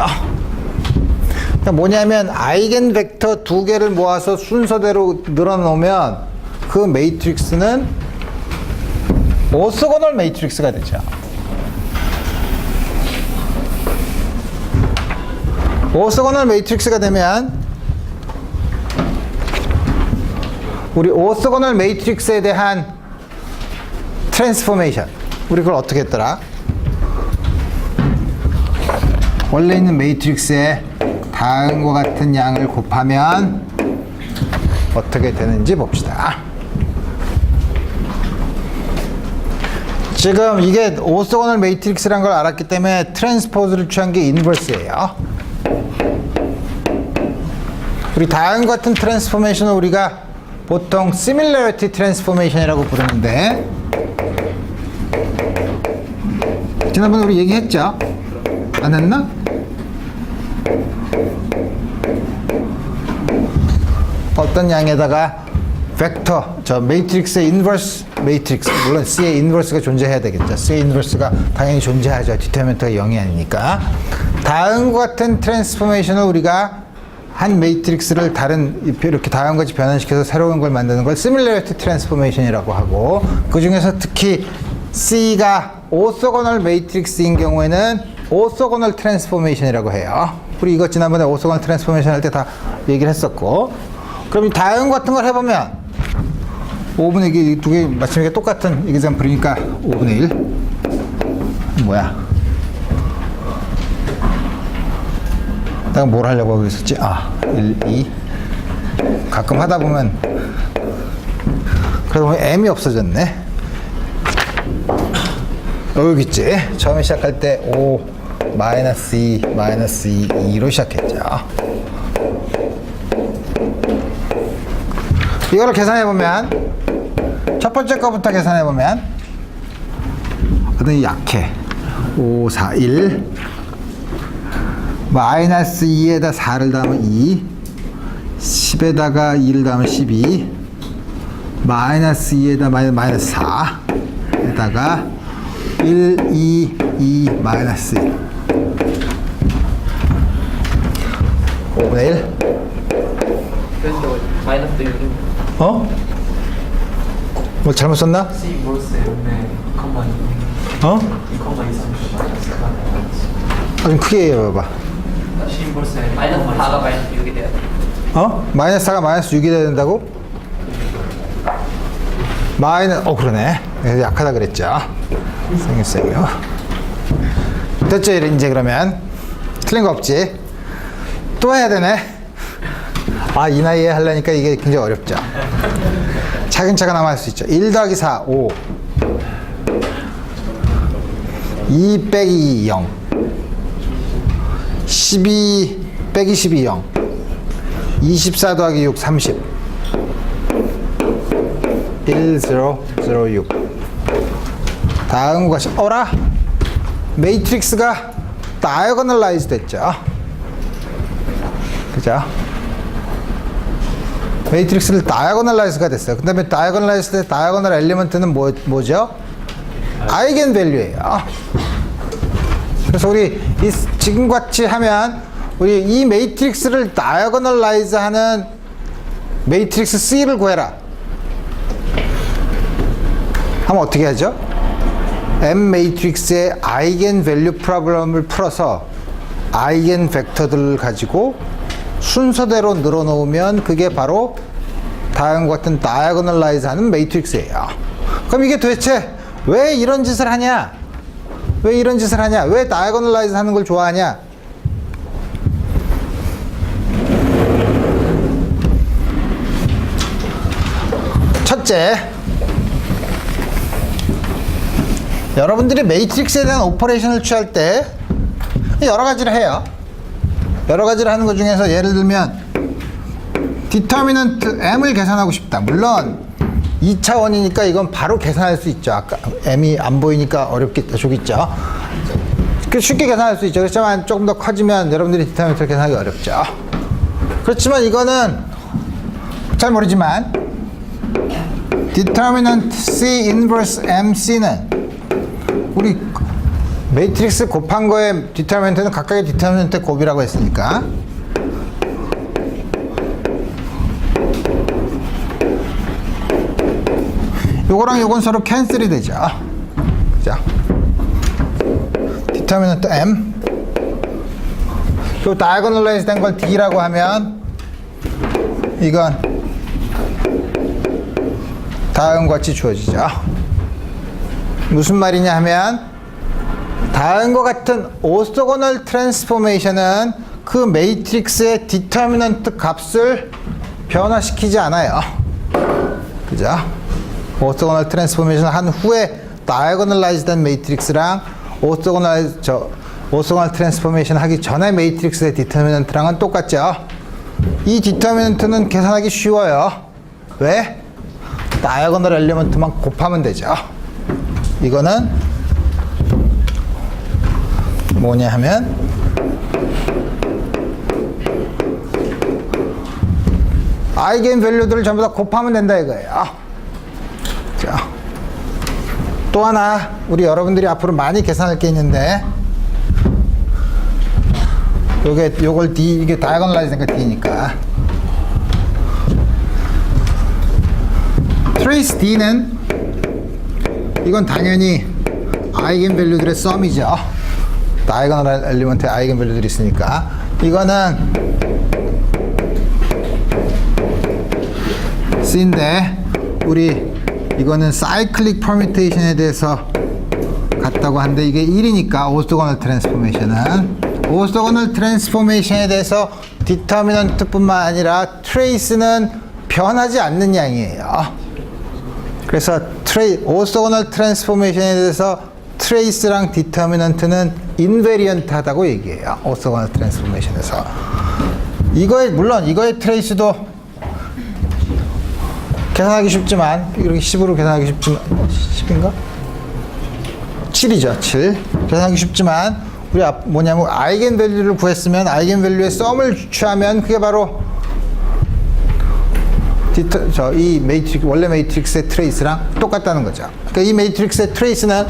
그러니까 뭐냐면 아이겐 벡터 두 개를 모아서 순서대로 늘어놓으면 그 매트릭스는 오소고널 매트릭스가 되죠. 오소고널 매트릭스가 되면 우리 오소고널 매트릭스에 대한 트랜스포메이션 우리 그걸 어떻게 했더라? 원래 있는 매트릭스에 다음과 같은 양을 곱하면 어떻게 되는지 봅시다. 지금 이게 오소고널 매트릭스라는 걸 알았기 때문에 트랜스포즈를 취한 게 인버스예요. 우리 다음과 같은 트랜스포메이션을 우리가 보통 similarity 트랜스포메이션이라고 부르는데 지난번에 우리 얘기했죠? 안 했나? 어떤 양에다가 벡터, 매트릭스의 인버스 매트릭스, 물론 C의 인버스가 존재해야 되겠죠. C의 인버스가 당연히 존재하죠. 디터미넌트가 0이 아니니까. 다음과 같은 트랜스포메이션을 우리가 한 매트릭스를 이렇게 다음과 같이 변환시켜서 새로운 걸 만드는 걸 similarity 트랜스포메이션이라고 하고 그 중에서 특히 C가 오소고널 매트릭스인 경우에는 오소고널 트랜스포메이션이라고 해요. 우리 이거 지난번에 오소고널 트랜스포메이션 할 때 다 얘기를 했었고 그럼 이 다음 같은 걸 해보면 5분의 1, 두 개 마침 이게 똑같은 example이니까 5분의 1 뭐야? 내가 뭘 하려고 하고 있었지? 1, 2 가끔 하다 보면 그래도 보면 M이 없어졌네. 여기 있지? 처음에 시작할 때 O, 마이너스 2, 마이너스 2, 2로 시작했죠. 이거를 계산해보면 첫 번째 거부터 계산해보면 어떤 약해 5, 4, 1 마이너스 2에다 4를 더하면 2 10에다가 2를 더하면 12 마이너스 2에다 마이너스 4 에다가 1, 2 마이너스 1 5분의 1 그래서 마이너스 6. 어? 뭐 잘못 썼나? C 몰스에 컴마 2. 어? 2컴마 2 3 마이너스가 좀 크게 해봐봐. C 몰스에 마이너스 4가 마이너스 6이 돼야 돼. 어? 마이너스 4가 마이너스 6이 돼야 된다고? 그러네. 그래서 약하다 그랬죠. 생겼어요. 됐죠, 이제 그러면. 틀린 거 없지? 또 해야 되네. 이 나이에 하려니까 이게 굉장히 어렵죠. 차근차근 하면 할 수 있죠. 1 더하기 4, 5. 2 빼기 0. 12 빼기 12, 0. 24 더하기 6, 30. 1, 0, 0, 6. 다음 것이, 매트릭스가 다이어고널라이즈 됐죠. 그죠? 매트릭스를 다이어고널라이즈가 됐어요. 그 다음에 다이어고널라이즈 때 다이어고널 엘리먼트는 뭐죠? 아이겐 밸류예요. 그래서 우리 지금 같이 하면 우리 이 매트릭스를 다이어고널라이즈 하는 매트릭스 C를 구해라 하면 어떻게 하죠? M 매트릭스의 아이겐 밸류 프로블럼을 풀어서 아이겐 벡터들을 가지고 순서대로 늘어놓으면 그게 바로 다음과 같은 다이어고널라이즈 하는 매트릭스예요. 그럼 이게 도대체 왜 이런 짓을 하냐? 왜 이런 짓을 하냐? 왜 다이어고널라이즈 하는 걸 좋아하냐? 첫째, 여러분들이 매트릭스에 대한 오퍼레이션을 취할 때 여러 가지를 해요. 여러 가지를 하는 것 중에서 예를 들면 디터미넌트 M을 계산하고 싶다. 물론 2차원이니까 이건 바로 계산할 수 있죠. 아까 M이 안 보이니까 어렵겠다. 저기있죠. 쉽게 계산할 수 있죠. 그렇지만 조금 더 커지면 여러분들이 디터미넌트를 계산하기 어렵죠. 그렇지만 이거는 잘 모르지만 디터미넌트 C 인버스 MC는 우리 매트릭스 곱한 거에 디터미넌트는 각각의 디터미넌트 곱이라고 했으니까 요거랑 요건 서로 캔슬이 되죠. 자, 디터미넌트 M 요 다이어고널라이즈 된 걸 D라고 하면 이건 다음과 같이 주어지죠. 무슨 말이냐 하면 다음과 같은 오소고널 트랜스포메이션은 그 매트릭스의 디터미넌트 값을 변화시키지 않아요. 그죠? 오소고널 트랜스포메이션 한 후에 다이어고널라이즈 된 매트릭스랑 오소고널 트랜스포메이션 하기 전에 매트릭스의 디터미넌트랑은 똑같죠? 이 디터미넌트는 계산하기 쉬워요. 왜? 다이어고널 엘리먼트만 곱하면 되죠. 이거는 뭐냐 하면 아이겐 밸류들을 전부 다 곱하면 된다 이거예요. 자, 또 하나 우리 여러분들이 앞으로 많이 계산할 게 있는데 요걸 D, 이게 다이어고널라이즈니까 D니까 트레이스 D는 이건 당연히 아이겐 밸류들의 썸이죠. 다이어고널 엘리먼트에 아이겐 밸류들이 있으니까 이거는 C인데 우리 이거는 사이클릭 퍼뮤테이션에 대해서 같다고 하는데 이게 1이니까 오소고널 트랜스포메이션에 대해서 디터미넌트 뿐만 아니라 트레이스는 변하지 않는 양이에요. 그래서 오소고널 트랜스포메이션에 대해서 트레이스랑 디터미넌트는 인베리언트하다고 얘기해요. 오소고널 트랜스포메이션에서 물론 이거의 트레이스도 계산하기 쉽지만 이렇게 10으로 계산하기 쉽지만 10인가? 7이죠. 7 계산하기 쉽지만 우리 뭐냐면 아이겐 밸류를 구했으면 아이겐 밸류의 썸을 취하면 그게 바로 이 매트릭스, 원래 매트릭스의 트레이스랑 똑같다는 거죠. 그러니까 이 매트릭스의 트레이스는,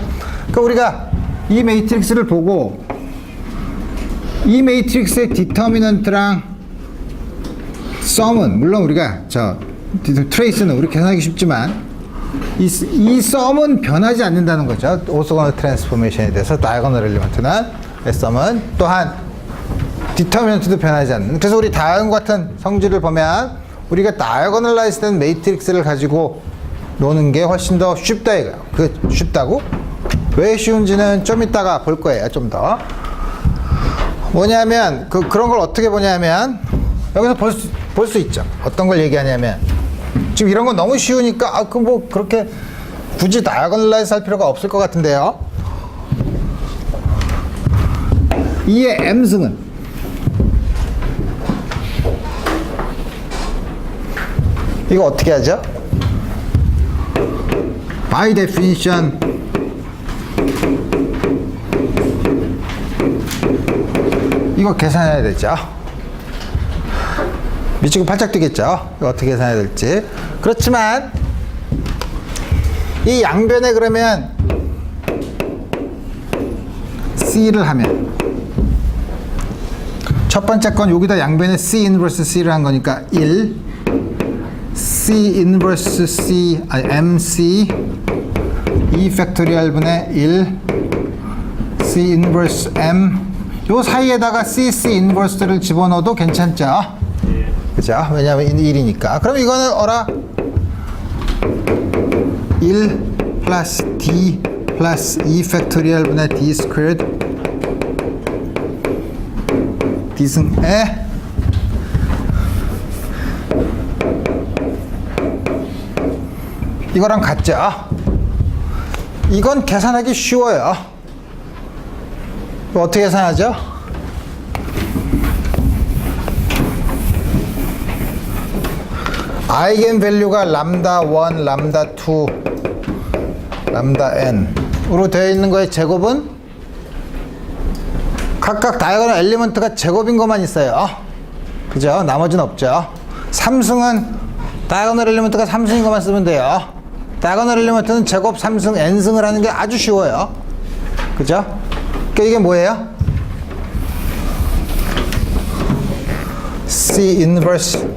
그러니까 우리가 이 매트릭스를 보고 이 매트릭스의 디터미넌트랑 썸은, 물론 우리가 트레이스는 우리 계산하기 쉽지만 이 썸은 변하지 않는다는 거죠. 오소고널 트랜스포메이션에 대해서 다이아고널 엘리먼트는 썸은 또한 디터미넌트도 변하지 않는. 그래서 우리 다음과 같은 성질을 보면 우리가 다이아고널라이즈 된 매트릭스를 가지고 노는 게 훨씬 더 쉽다 이거예요. 그 쉽다고? 왜 쉬운지는 좀 이따가 볼 거예요. 좀 더. 뭐냐면 그런 걸 어떻게 보냐면 여기서 볼 수 있죠. 어떤 걸 얘기하냐면 지금 이런 건 너무 쉬우니까 뭐 그렇게 굳이 다이아고널라이즈 할 필요가 없을 것 같은데요. 이의 m승은 이거 어떻게 하죠? By definition 이거 계산해야 되죠. 미치고 팔짝 뛰겠죠. 이거 어떻게 계산해야 될지. 그렇지만 이 양변에 그러면 C를 하면 첫 번째 건 여기다 양변에 C 인버스 C를 한 거니까 1 C 인버스 C MC 2 팩토리얼 분의 1 C 인버스 M 요 사이에다가 CC 인버스를 집어넣어도 괜찮죠? 그죠? 왜냐하면 1이니까. 그럼 이거는 어라 1 플러스 D 플러스 2 팩토리얼 분의 D 스퀘어드 D승에 이거랑 같죠? 이건 계산하기 쉬워요. 어떻게 계산하죠? 아이겐 밸류가 람다 1, 람다 2, 람다 n으로 되어 있는 거의 제곱은 각각 다이아고널 엘리먼트가 제곱인 것만 있어요. 그죠? 나머지는 없죠. 3승은 다이아고널 엘리먼트가 3승인 것만 쓰면 돼요. 다이아고널 엘리먼트는 제곱 3승, n승을 하는 게 아주 쉬워요. 그죠? 그러니까 이게 뭐예요? C 인버스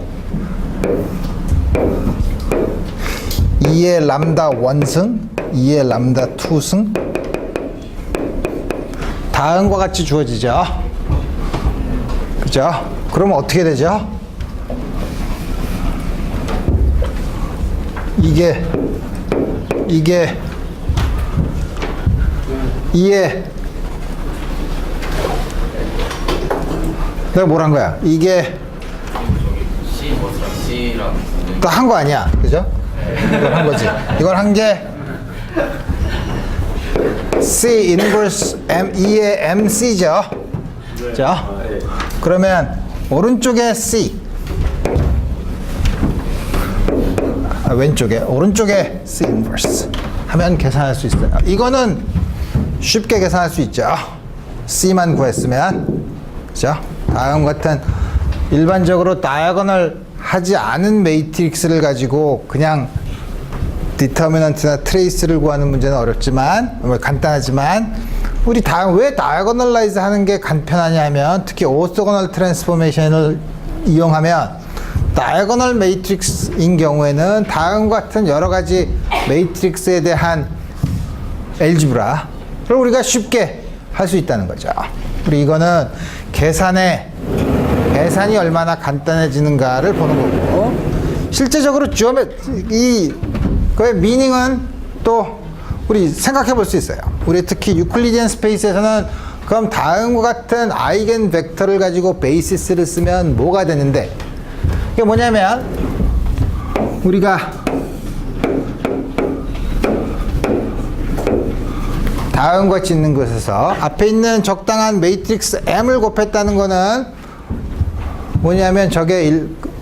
2의 람다 1승, 2의 람다 2승 다음과 같이 주어지죠. 그죠? 그러면 어떻게 되죠? 이게 2의 내가 뭘 한 거야? 이게 C랑 또 한 거 아니야, 그죠? 이걸 한 거지. 이걸 한 게 C 인버스 M 2의 MC죠. 자, 그러면 오른쪽에 C, 왼쪽에 오른쪽에 C 인버스 하면 계산할 수 있어요. 이거는 쉽게 계산할 수 있죠. C만 구했으면. 그죠? 다음 같은 일반적으로 다이아고널 하지 않은 매트릭스를 가지고 그냥 디터미넌트나 트레이스를 구하는 문제는 어렵지만 간단하지만 우리 왜 다이아고널라이즈 하는 게 간편하냐면 특히 오소고널 트랜스포메이션을 이용하면 다이아고널 매트릭스인 경우에는 다음과 같은 여러 가지 매트릭스에 대한 엘지브라를 우리가 쉽게 할 수 있다는 거죠. 우리 이거는 계산이 얼마나 간단해지는가를 보는 거고 실제적으로 그의 미닝은 또 우리 생각해 볼 수 있어요. 우리 특히 유클리디안 스페이스에서는 그럼 다음과 같은 아이겐 벡터를 가지고 베이시스를 쓰면 뭐가 되는데 이게 뭐냐면 우리가 다음과 같이 있는 것에서 앞에 있는 적당한 매트릭스 M을 곱했다는 거는 뭐냐면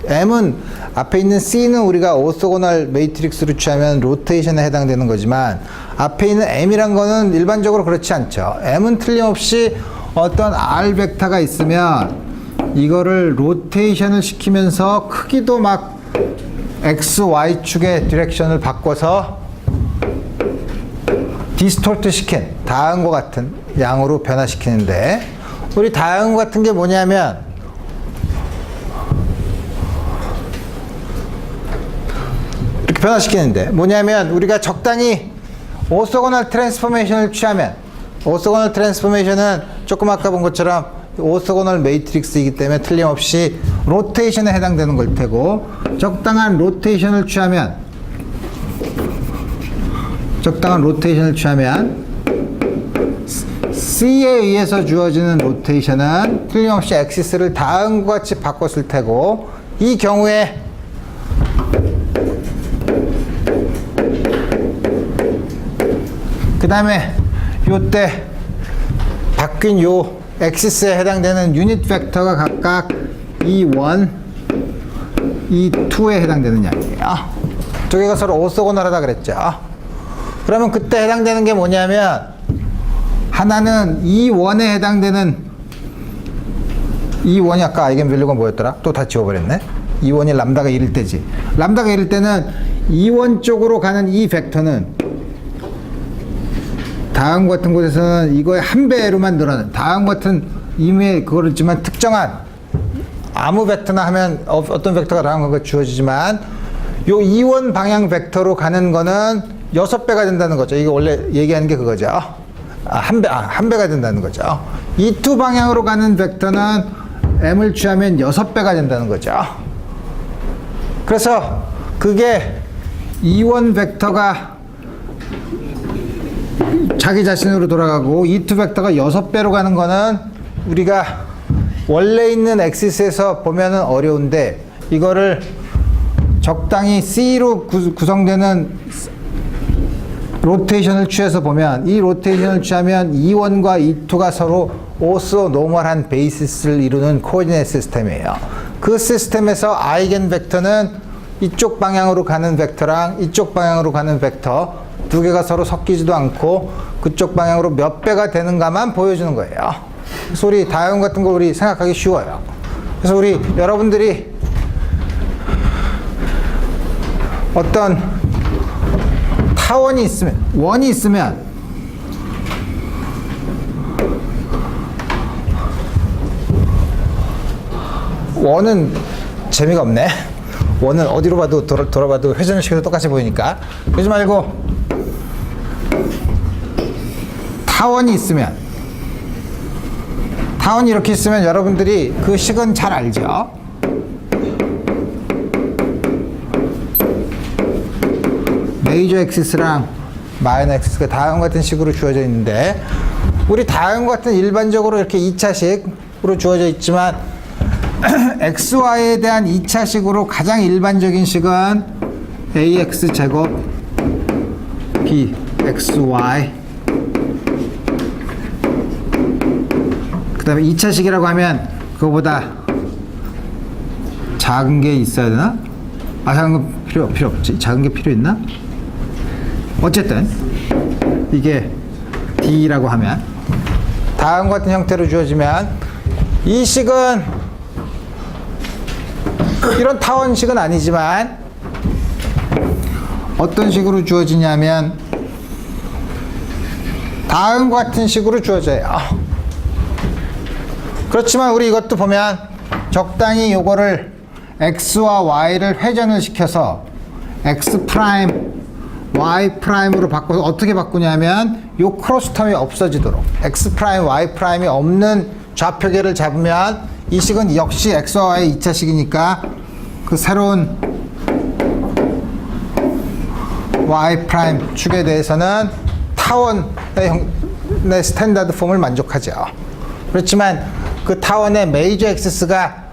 M은 앞에 있는 C는 우리가 오소고널 매트릭스로 취하면 로테이션에 해당되는 거지만 앞에 있는 M이란 거는 일반적으로 그렇지 않죠. M은 틀림없이 어떤 R 벡터가 있으면 이거를 로테이션을 시키면서 크기도 막 x, y축의 디렉션을 바꿔서 디스톨트 시킨 다음과 같은 양으로 변화시키는데, 우리 다음과 같은 게 뭐냐면 이렇게 변화시키는데, 뭐냐면 우리가 적당히 오소고널 트랜스포메이션을 취하면, 오소고널 트랜스포메이션은 조금 아까 본 것처럼 오소고널 매트릭스이기 때문에 틀림없이 로테이션에 해당되는 걸 테고, 적당한 로테이션을 취하면 C에 의해서 주어지는 로테이션은 틀림없이 엑시스를 다음과 같이 바꿨을 테고, 이 경우에 그 다음에 요때 바뀐 요 엑시스에 해당되는 유닛 벡터가 각각 E1, E2에 해당되는 양이에요. 두 개가 서로 오소고널하다 그랬죠. 그러면 그때 해당되는 게 뭐냐면, 하나는 E1에 해당되는, E1이 아까 아이겐밸류가 뭐였더라? 또 다 지워버렸네. E1이 람다가 1일 때지. 람다가 1일 때는 E1 쪽으로 가는 이 벡터는 다음 같은 곳에서는 이거의 한 배로만 늘어나는, 다음 같은 의미의 그거를 있지만 특정한 아무 벡터나 하면 어떤 벡터가 다음 거 주어지지만, 요 E1 방향 벡터로 가는 거는 6배가 된다는 거죠. 이거 원래 얘기하는 게 그거죠. 한 배가 된다는 거죠. E2 방향으로 가는 벡터는 M을 취하면 6배가 된다는 거죠. 그래서 그게 E1 벡터가 자기 자신으로 돌아가고 E2 벡터가 6배로 가는 거는 우리가 원래 있는 엑시스에서 보면은 어려운데, 이거를 적당히 C로 구성되는 로테이션을 취해서 보면, 이 로테이션을 취하면 E1과 E2가 서로 오소노멀한 베이시스를 이루는 코오디네이트 시스템이에요. 그 시스템에서 아이겐 벡터는 이쪽 방향으로 가는 벡터랑 이쪽 방향으로 가는 벡터 두 개가 서로 섞이지도 않고 그쪽 방향으로 몇 배가 되는가만 보여주는 거예요. 그래서 우리 다음 같은 거 우리 생각하기 쉬워요. 그래서 우리 여러분들이 어떤 타원이 있으면, 원이 있으면 원은 재미가 없네. 원은 어디로 봐도 돌아봐도 회전을 시켜도 똑같이 보이니까. 그러지 말고 타원이 있으면, 타원이 이렇게 있으면 여러분들이 그 식은 잘 알죠. 메이저 엑시스랑 마이너 엑시스가 다음 같은 식으로 주어져 있는데, 우리 다음 같은 일반적으로 이렇게 2차식으로 주어져 있지만 XY에 대한 2차식으로 가장 일반적인 식은 AX 제곱 BXY, 그 다음에 2차식이라고 하면 그거보다 작은 게 있어야 되나? 작은 거 필요 없지. 작은 게 필요 있나? 어쨌든 이게 D라고 하면, 다음 같은 형태로 주어지면, 이 식은 이런 타원식은 아니지만 어떤 식으로 주어지냐면 다음 같은 식으로 주어져요. 그렇지만 우리 이것도 보면 적당히 요거를 X와 Y를 회전을 시켜서 X 프라임 Y 프라임으로 바꿔서 어떻게 바꾸냐면 요 크로스 텀이 없어지도록, X 프라임 Y 프라임이 없는 좌표계를 잡으면 이 식은 역시 X와 Y의 2차식이니까 그 새로운 Y 프라임 축에 대해서는 타원의 스탠다드 폼을 만족하죠. 그렇지만 그 타원의 메이저 엑시스가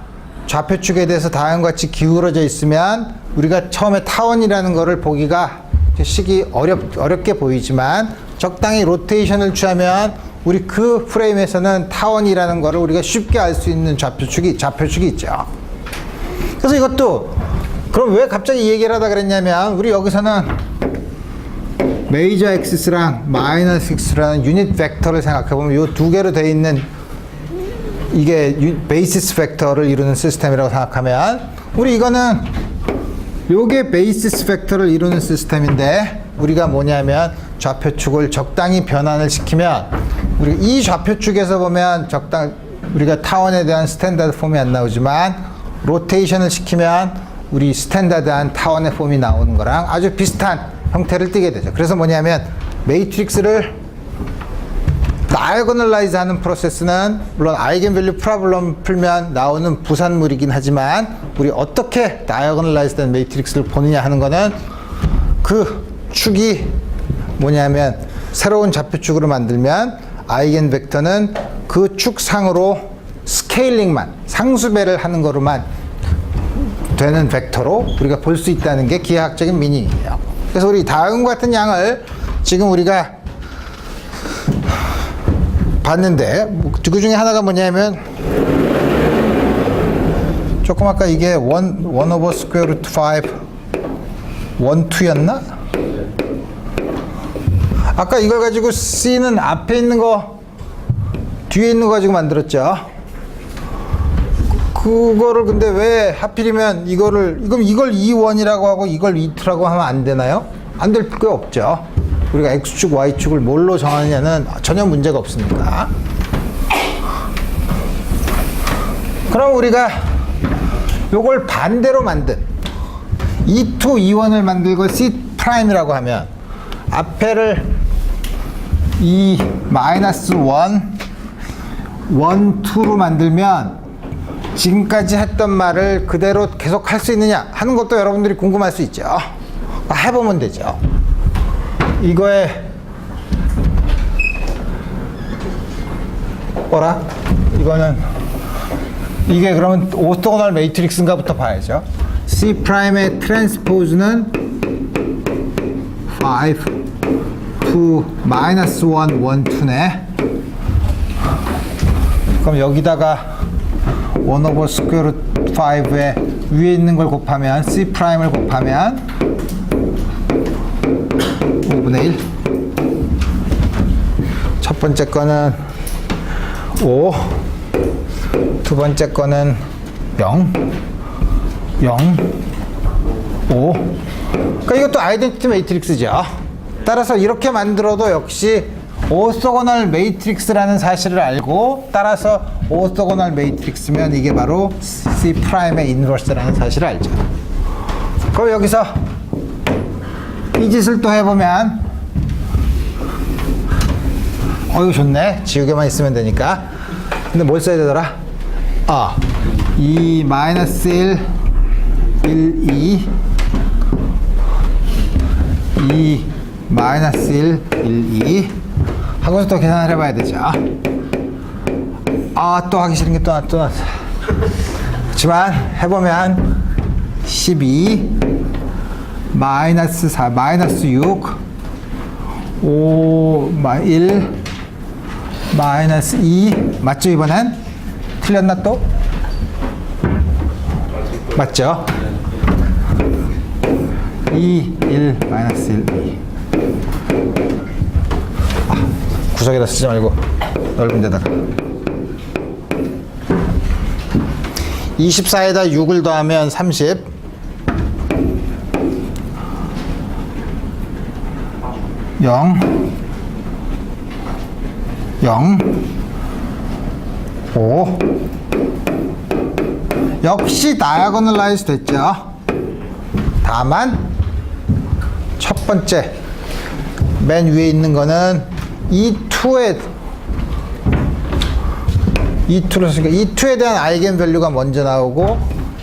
좌표축에 대해서 다음과 같이 기울어져 있으면 우리가 처음에 타원이라는 거를 보기가 식이 어렵게 보이지만, 적당히 로테이션을 취하면 우리 그 프레임에서는 타원이라는 거를 우리가 쉽게 알 수 있는 좌표축이 있죠. 그래서 이것도, 그럼 왜 갑자기 이 얘기를 하다 그랬냐면, 우리 여기서는 메이저 엑시스랑 마이너 엑시스라는 유닛 벡터를 생각해보면 이 두 개로 되어 있는 이게 베이시스 벡터를 이루는 시스템이라고 생각하면, 우리 이거는 요게 베이시스 팩터를 이루는 시스템인데 우리가 뭐냐면 좌표축을 적당히 변환을 시키면 우리 이 좌표축에서 보면 우리가 타원에 대한 스탠다드 폼이 안 나오지만 로테이션을 시키면 우리 스탠다드한 타원의 폼이 나오는 거랑 아주 비슷한 형태를 띠게 되죠. 그래서 뭐냐면 매트릭스를 다이어고널라이즈 하는 프로세스는 물론 아이겐밸류 프로블럼 풀면 나오는 부산물이긴 하지만 우리 어떻게 다이어고널라이즈 된 매트릭스를 보느냐 하는 거는 그 축이 뭐냐면 새로운 좌표축으로 만들면 아이겐 벡터는 그 축상으로 스케일링만 상수배를 하는 거로만 되는 벡터로 우리가 볼 수 있다는 게 기하학적인 미닝이에요. 그래서 우리 다음 같은 양을 지금 우리가 봤는데 그 중에 하나가 뭐냐면 조금 아까 이게 1 over square root 5 1, 2였나? 아까 이걸 가지고 C는 앞에 있는 거 뒤에 있는 거 가지고 만들었죠. 그거를 근데 왜 하필이면 이걸 E1이라고 하고 이걸 E2라고 하면 안 되나요? 안 될 게 없죠. 우리가 X축, Y축을 뭘로 정하느냐는 전혀 문제가 없으니까. 그럼 우리가 요걸 반대로 만든 E2, E1을 만들고 C'이라고 하면 앞에를 E 마이너스 1, 1, 2로 만들면 지금까지 했던 말을 그대로 계속 할 수 있느냐 하는 것도 여러분들이 궁금할 수 있죠. 해보면 되죠. 이거에 이거는 이게 그러면 오토고널 매트릭스인가부터 봐야죠. C'의 트랜스포즈는 5, 2, 마이너스 1, 1, 2네. 그럼 여기다가 1 over square root 5에 위에 있는 걸 곱하면 C'을 곱하면 5분의 1. 첫 번째 거는 5, 두 번째 거는 0, 0, 5. 그러니까 이것도 아이덴티티 매트릭스죠. 따라서 이렇게 만들어도 역시 오소고널 매트릭스라는 사실을 알고 따라서 오소고널 매트릭스면 이게 바로 C'의 인버스라는 사실을 알죠. 그럼 여기서 이 짓을 또 해보면 이거 좋네. 지우개만 있으면 되니까. 근데 뭘 써야 되더라? 2 마이너스 1 1 2 마이너스 1 1 2 하고서 또 계산을 해봐야 되죠. 또 하기 싫은 게 또 나왔어. 그렇지만 해보면 12 마이너스 4 마이너스 6 5 1 마이너스 2 맞죠? 이번엔 틀렸나 또? 맞죠? 2 1 마이너스 1 2 구석에다 쓰지 말고 넓은 데다가 24에다 6을 더하면 30 0 0 5 역시 다이아고널라이즈 됐죠. 다만 첫 번째 맨 위에 있는 거는 E2에 E2에 대한 아이겐밸류가 먼저 나오고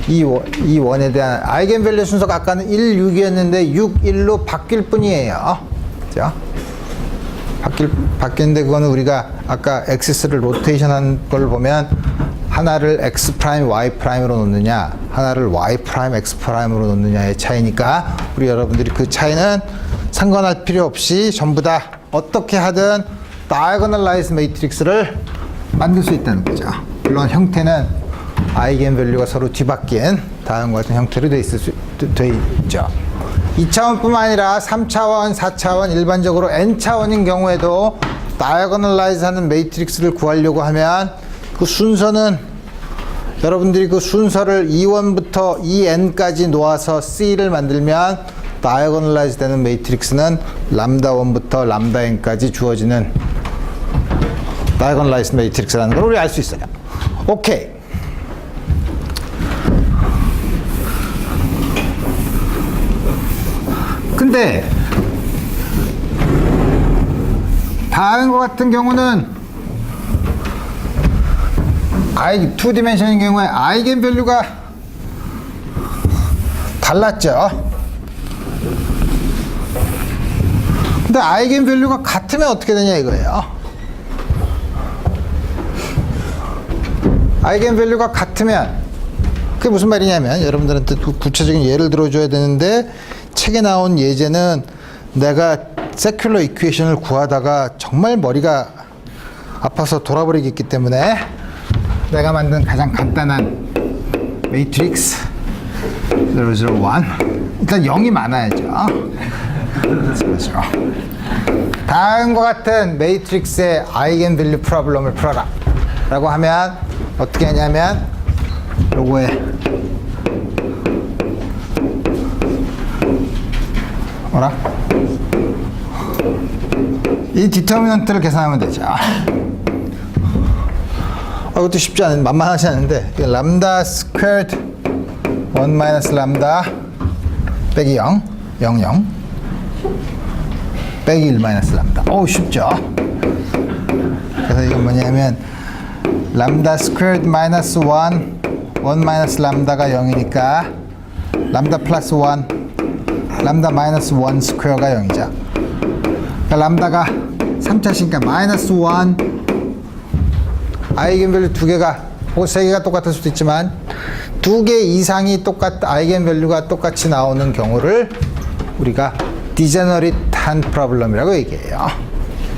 E1에 대한 아이겐밸류 순서가 아까는 1, 6이었는데 6, 1로 바뀔 뿐이에요. 그죠? 바뀌는데 그거는 우리가 아까 엑시스를 로테이션 한 걸 보면 하나를 X 프라임, Y 프라임으로 놓느냐, 하나를 Y 프라임, X 프라임으로 놓느냐의 차이니까 우리 여러분들이 그 차이는 상관할 필요 없이 전부 다 어떻게 하든 다이아고널라이즈 매트릭스를 만들 수 있다는 거죠. 물론 형태는 아이겐밸류가 서로 뒤바뀐 다음과 같은 형태로 돼 있죠. 2차원뿐만 아니라 3차원, 4차원, 일반적으로 n차원인 경우에도 다이아고널라이즈 하는 매트릭스를 구하려고 하면 그 순서는 여러분들이 그 순서를 E1부터 EN까지 놓아서 C를 만들면 다이아고널라이즈 되는 매트릭스는 람다 1부터 람다 n까지 주어지는 다이아고널라이즈 매트릭스라는 걸 우리 알 수 있어요. 오케이. 근데 다른 것 같은 경우는 2디멘션인 경우에 아이겐 밸류가 달랐죠. 근데 아이겐 밸류가 같으면 어떻게 되냐 이거예요. 아이겐 밸류가 같으면 그게 무슨 말이냐면 여러분들한테 구체적인 예를 들어줘야 되는데 책에 나온 예제는 내가 세큘러 이퀘이션을 구하다가 정말 머리가 아파서 돌아버리겠기 때문에 내가 만든 가장 간단한 매트릭스 001 일단 0이 많아야죠. 다음과 같은 매트릭스의 아이겐 밸류 프로블럼을 풀어라 라고 하면 어떻게 하냐면 요거에 뭐라? 이 디터미넌트를 계산하면 되죠. 이것도 쉽지 않은, 만만하지 않은데 람다 스퀘어드 1 마이너스 람다 빼기 0 0 0 빼기 1 마이너스 람다. 쉽죠. 그래서 이건 뭐냐면 람다 스퀘어드 마이너스 1 마이너스 람다가 0이니까 람다 플러스 1 람다 마이너스 1 스퀘어가 0이죠. 그러니까 람다가 3차시니까 마이너스 1 아이겐밸류 2개가 혹은 3개가 똑같을 수도 있지만 2개 이상이 아이겐밸류가 똑같이 나오는 경우를 우리가 디제너릿한 프로블럼이라고 얘기해요.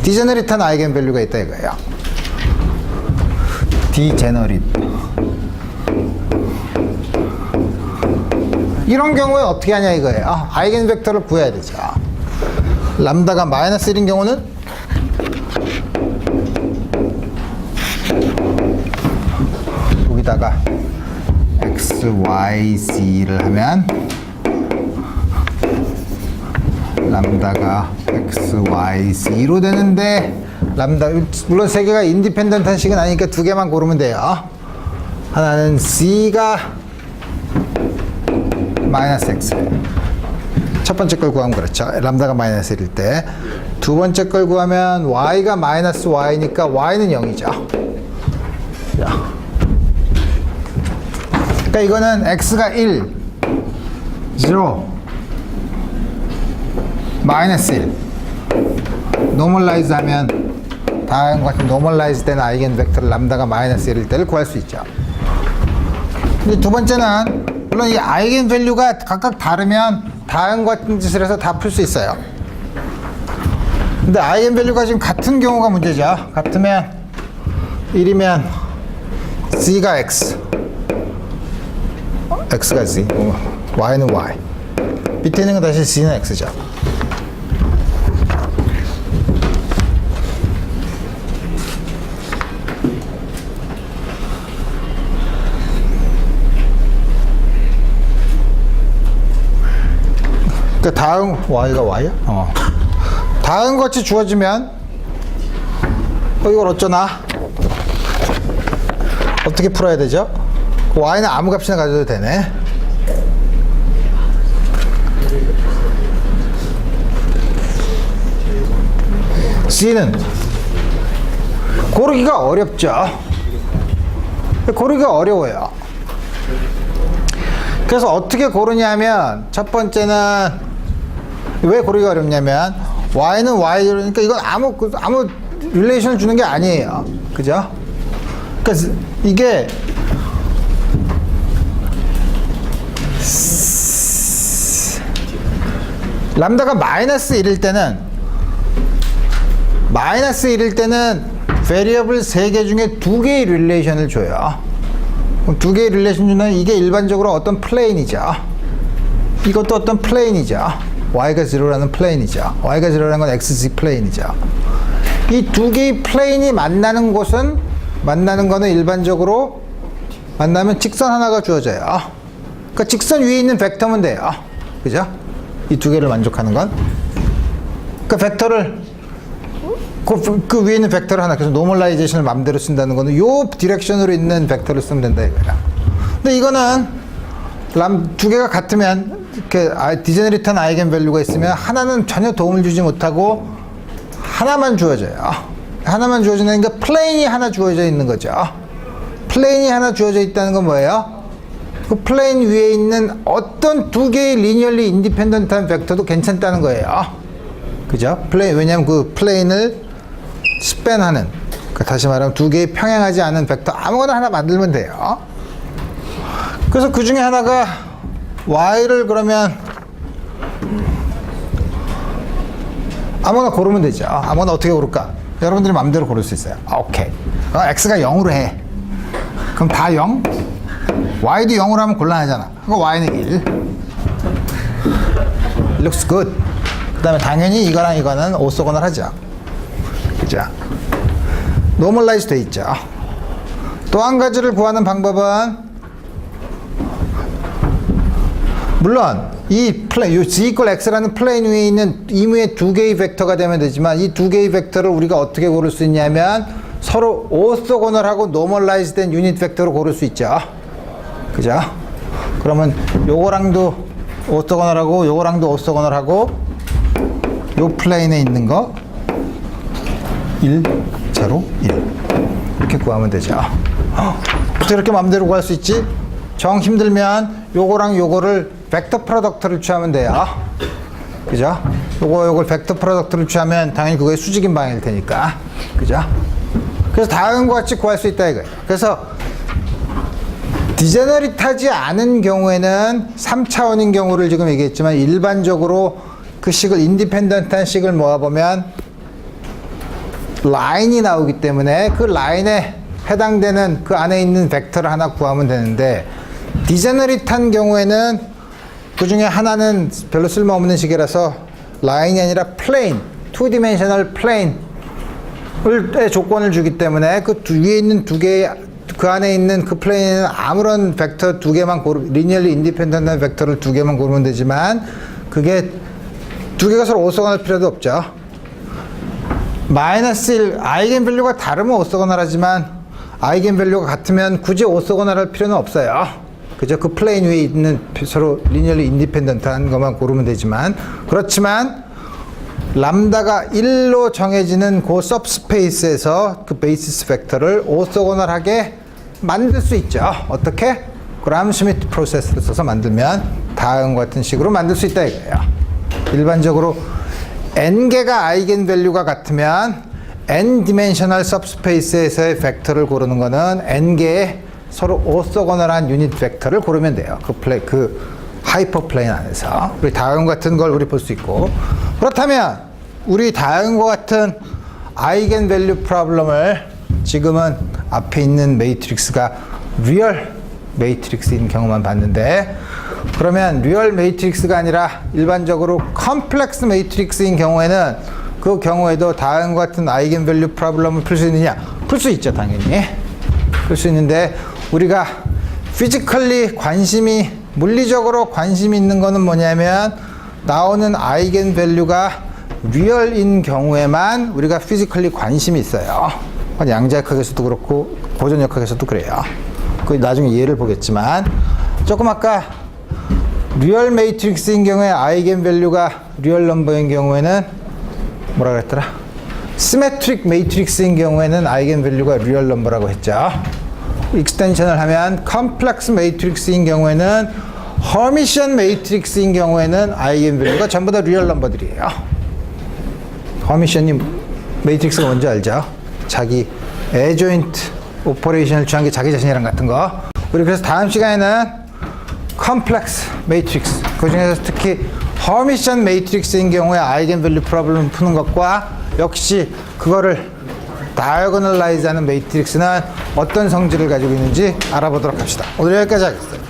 디제너릿한 아이겐밸류가 있다 이거예요. 디제너릿. 이런 경우에 어떻게 하냐 이거예요. 아이겐 벡터를 구해야 되죠. 람다가 마이너스 1인 경우는 여기다가 x, y, z를 하면 람다가 x, y, z로 되는데 람다 물론 세 개가 인디펜던트한 식은 아니니까 2개만 고르면 돼요. 하나는 z가 마이너스 x 첫 번째 걸 구하면 그렇죠. 람다가 마이너스 1일 때 두 번째 걸 구하면 y가 마이너스 y니까 y는 0이죠. 그러니까 이거는 x가 1 0 마이너스 1 노멀라이즈 하면 다음과 같은 노멀라이즈 된 아이겐 벡터를 람다가 마이너스 1일 때를 구할 수 있죠. 근데 두 번째는 물론 이 아이겐 밸류가 각각 다르면 다음과 같은 짓을 해서 다 풀 수 있어요. 근데 아이겐 밸류가 지금 같은 경우가 문제죠. 같으면 1이면 C가 X X가 Z Y는 Y 밑에 있는 건 다시 C는 X죠. 그 다음 y가 y야? 다음 같이 주어지면 이걸 어쩌나? 어떻게 풀어야 되죠? y는 아무 값이나 가져도 되네. c는 고르기가 어렵죠. 고르기가 어려워요. 그래서 어떻게 고르냐면 첫 번째는 왜 고르기가 어렵냐면 y는 y 그러니까 이건 아무 릴레이션을 주는 게 아니에요. 그죠? 그러니까 이게 람다가 마이너스 1일 때는 베리어블 3개 중에 2개의 릴레이션을 줘요. 그럼 2개의 릴레이션 주는 이게 일반적으로 어떤 플레인이죠. 이것도 어떤 플레인이죠. y가 0라는 플레인이죠. y가 0라는 건 xz 플레인이죠. 이 2개의 플레인이 만나는 거는 일반적으로 만나면 직선 하나가 주어져요. 그러니까 직선 위에 있는 벡터면 돼요. 그죠? 이 두 개를 만족하는 건. 그러니까 벡터를 그 위에 있는 벡터를 하나, 그래서 노멀라이제이션을 마음대로 쓴다는 거는 요 디렉션으로 있는 벡터를 쓰면 된다 이거야. 근데 이거는 두 개가 같으면 이렇게 디제너리트한 아이겐 밸류가 있으면 하나는 전혀 도움을 주지 못하고 하나만 주어져요. 하나만 주어지는 게 플레인이 하나 주어져 있는 거죠. 플레인이 하나 주어져 있다는 건 뭐예요? 그 플레인 위에 있는 어떤 두 개의 리니얼리 인디펜던트한 벡터도 괜찮다는 거예요. 그죠? 왜냐면 그 플레인을 스팬하는, 그러니까 다시 말하면 두 개의 평행하지 않은 벡터 아무거나 하나 만들면 돼요. 그래서 그 중에 하나가 y를 그러면 아무거나 고르면 되죠. 아무거나 어떻게 고를까? 여러분들이 마음대로 고를 수 있어요. 오케이. x가 0으로 해. 그럼 다 0? y도 0으로 하면 곤란하잖아. 그거 y는 1. looks good. 그 다음에 당연히 이거랑 이거는 오소건을 하죠. 그죠? 노멀라이즈 돼 있죠. 또 한 가지를 구하는 방법은, 물론 이 z equal x라는 플레인 위에 있는 이무의 두 개의 벡터가 되면 되지만, 이 두 개의 벡터를 우리가 어떻게 고를 수 있냐면 서로 오소건을하고 노멀라이즈 된 유닛 벡터로 고를 수 있죠. 그죠? 그러면 요거랑도 오소건을하고 요거랑도 오소건을하고 요 플레인에 있는 거 1, 0, 1 이렇게 구하면 되죠. 어떻게 이렇게 마음대로 구할 수 있지? 정 힘들면 요거랑 요거를 벡터 프로덕트를 취하면 돼요. 그죠? 요걸 벡터 프로덕트를 취하면 당연히 그거의 수직인 방향일 테니까. 그죠? 그래서 다음과 같이 구할 수 있다 이거예요. 그래서 디제너리트하지 않은 경우에는 3차원인 경우를 지금 얘기했지만, 일반적으로 그 식을 인디펜던트한 식을 모아보면 라인이 나오기 때문에 그 라인에 해당되는 그 안에 있는 벡터를 하나 구하면 되는데, 디제너리트한 경우에는 그 중에 하나는 별로 쓸모없는 식이라서 라인이 아니라 플레인, 2디멘셔널 플레인의 조건을 주기 때문에 그 위에 있는 두 개의, 그 안에 있는 그 플레인에는 아무런 벡터 두 개만 리니얼리 인디펜던트한 벡터를 두 개만 고르면 되지만, 그게 두 개가 서로 오소건할 필요도 없죠. 마이너스 1, 아이겐 밸류가 다르면 오소건을 하지만 아이겐 밸류가 같으면 굳이 오소건을 할 필요는 없어요. 그죠? 그 플레인 위에 있는 서로 리니얼리 인디펜던트한 것만 고르면 되지만, 그렇지만 람다가 1로 정해지는 그 सब스페이스에서 그 베이시스 벡터를 오소고널하게 만들 수 있죠. 어떻게? 그람 스미트 프로세스를 써서 만들면 다음과 같은 식으로 만들 수 있다 이거예요. 일반적으로 n개가 아이겐 밸류가 같으면 n 디멘셔널 सब스페이스에서의 벡터를 고르는 거는 n개의 서로 오소고널한 유닛 벡터를 고르면 돼요. 그 하이퍼 플레인 안에서. 우리 다음과 같은 걸 우리 볼 수 있고, 그렇다면 우리 다음과 같은 아이겐 밸류 프로블럼을 지금은 앞에 있는 매트릭스가 리얼 매트릭스인 경우만 봤는데, 그러면 리얼 매트릭스가 아니라 일반적으로 컴플렉스 매트릭스인 경우에는 그 경우에도 다음과 같은 아이겐 밸류 프로블럼을 풀 수 있느냐? 풀 수 있죠, 당연히. 풀 수 있는데, 우리가 피지컬리 물리적으로 관심이 있는 거는 뭐냐면, 나오는 아이겐 밸류가 리얼인 경우에만 우리가 피지컬리 관심이 있어요. 양자역학에서도 그렇고 고전역학에서도 그래요. 그 나중에 예를 보겠지만, 조금 아까 리얼 매트릭스인 경우에 아이겐 밸류가 리얼 넘버인 경우에는 뭐라 그랬더라? 시메트릭 매트릭스인 경우에는 아이겐 밸류가 리얼 넘버라고 했죠. 익스텐션을 하면 컴플렉스 매트릭스인 경우에는 허미션 매트릭스인 경우에는 아이겐 밸류가 전부 다 리얼 넘버들이에요. 허미션이 매트릭스가 뭔지 알죠? 자기 애조인트 오퍼레이션을 취한 게 자기 자신이랑 같은 거. 우리 그래서 다음 시간에는 컴플렉스 매트릭스, 그 중에서 특히 허미션 매트릭스인 경우에 아이겐 밸류 프로블럼 푸는 것과 역시 그거를 다이어고널라이즈하는 매트릭스는 어떤 성질을 가지고 있는지 알아보도록 합시다. 오늘 여기까지 하겠습니다.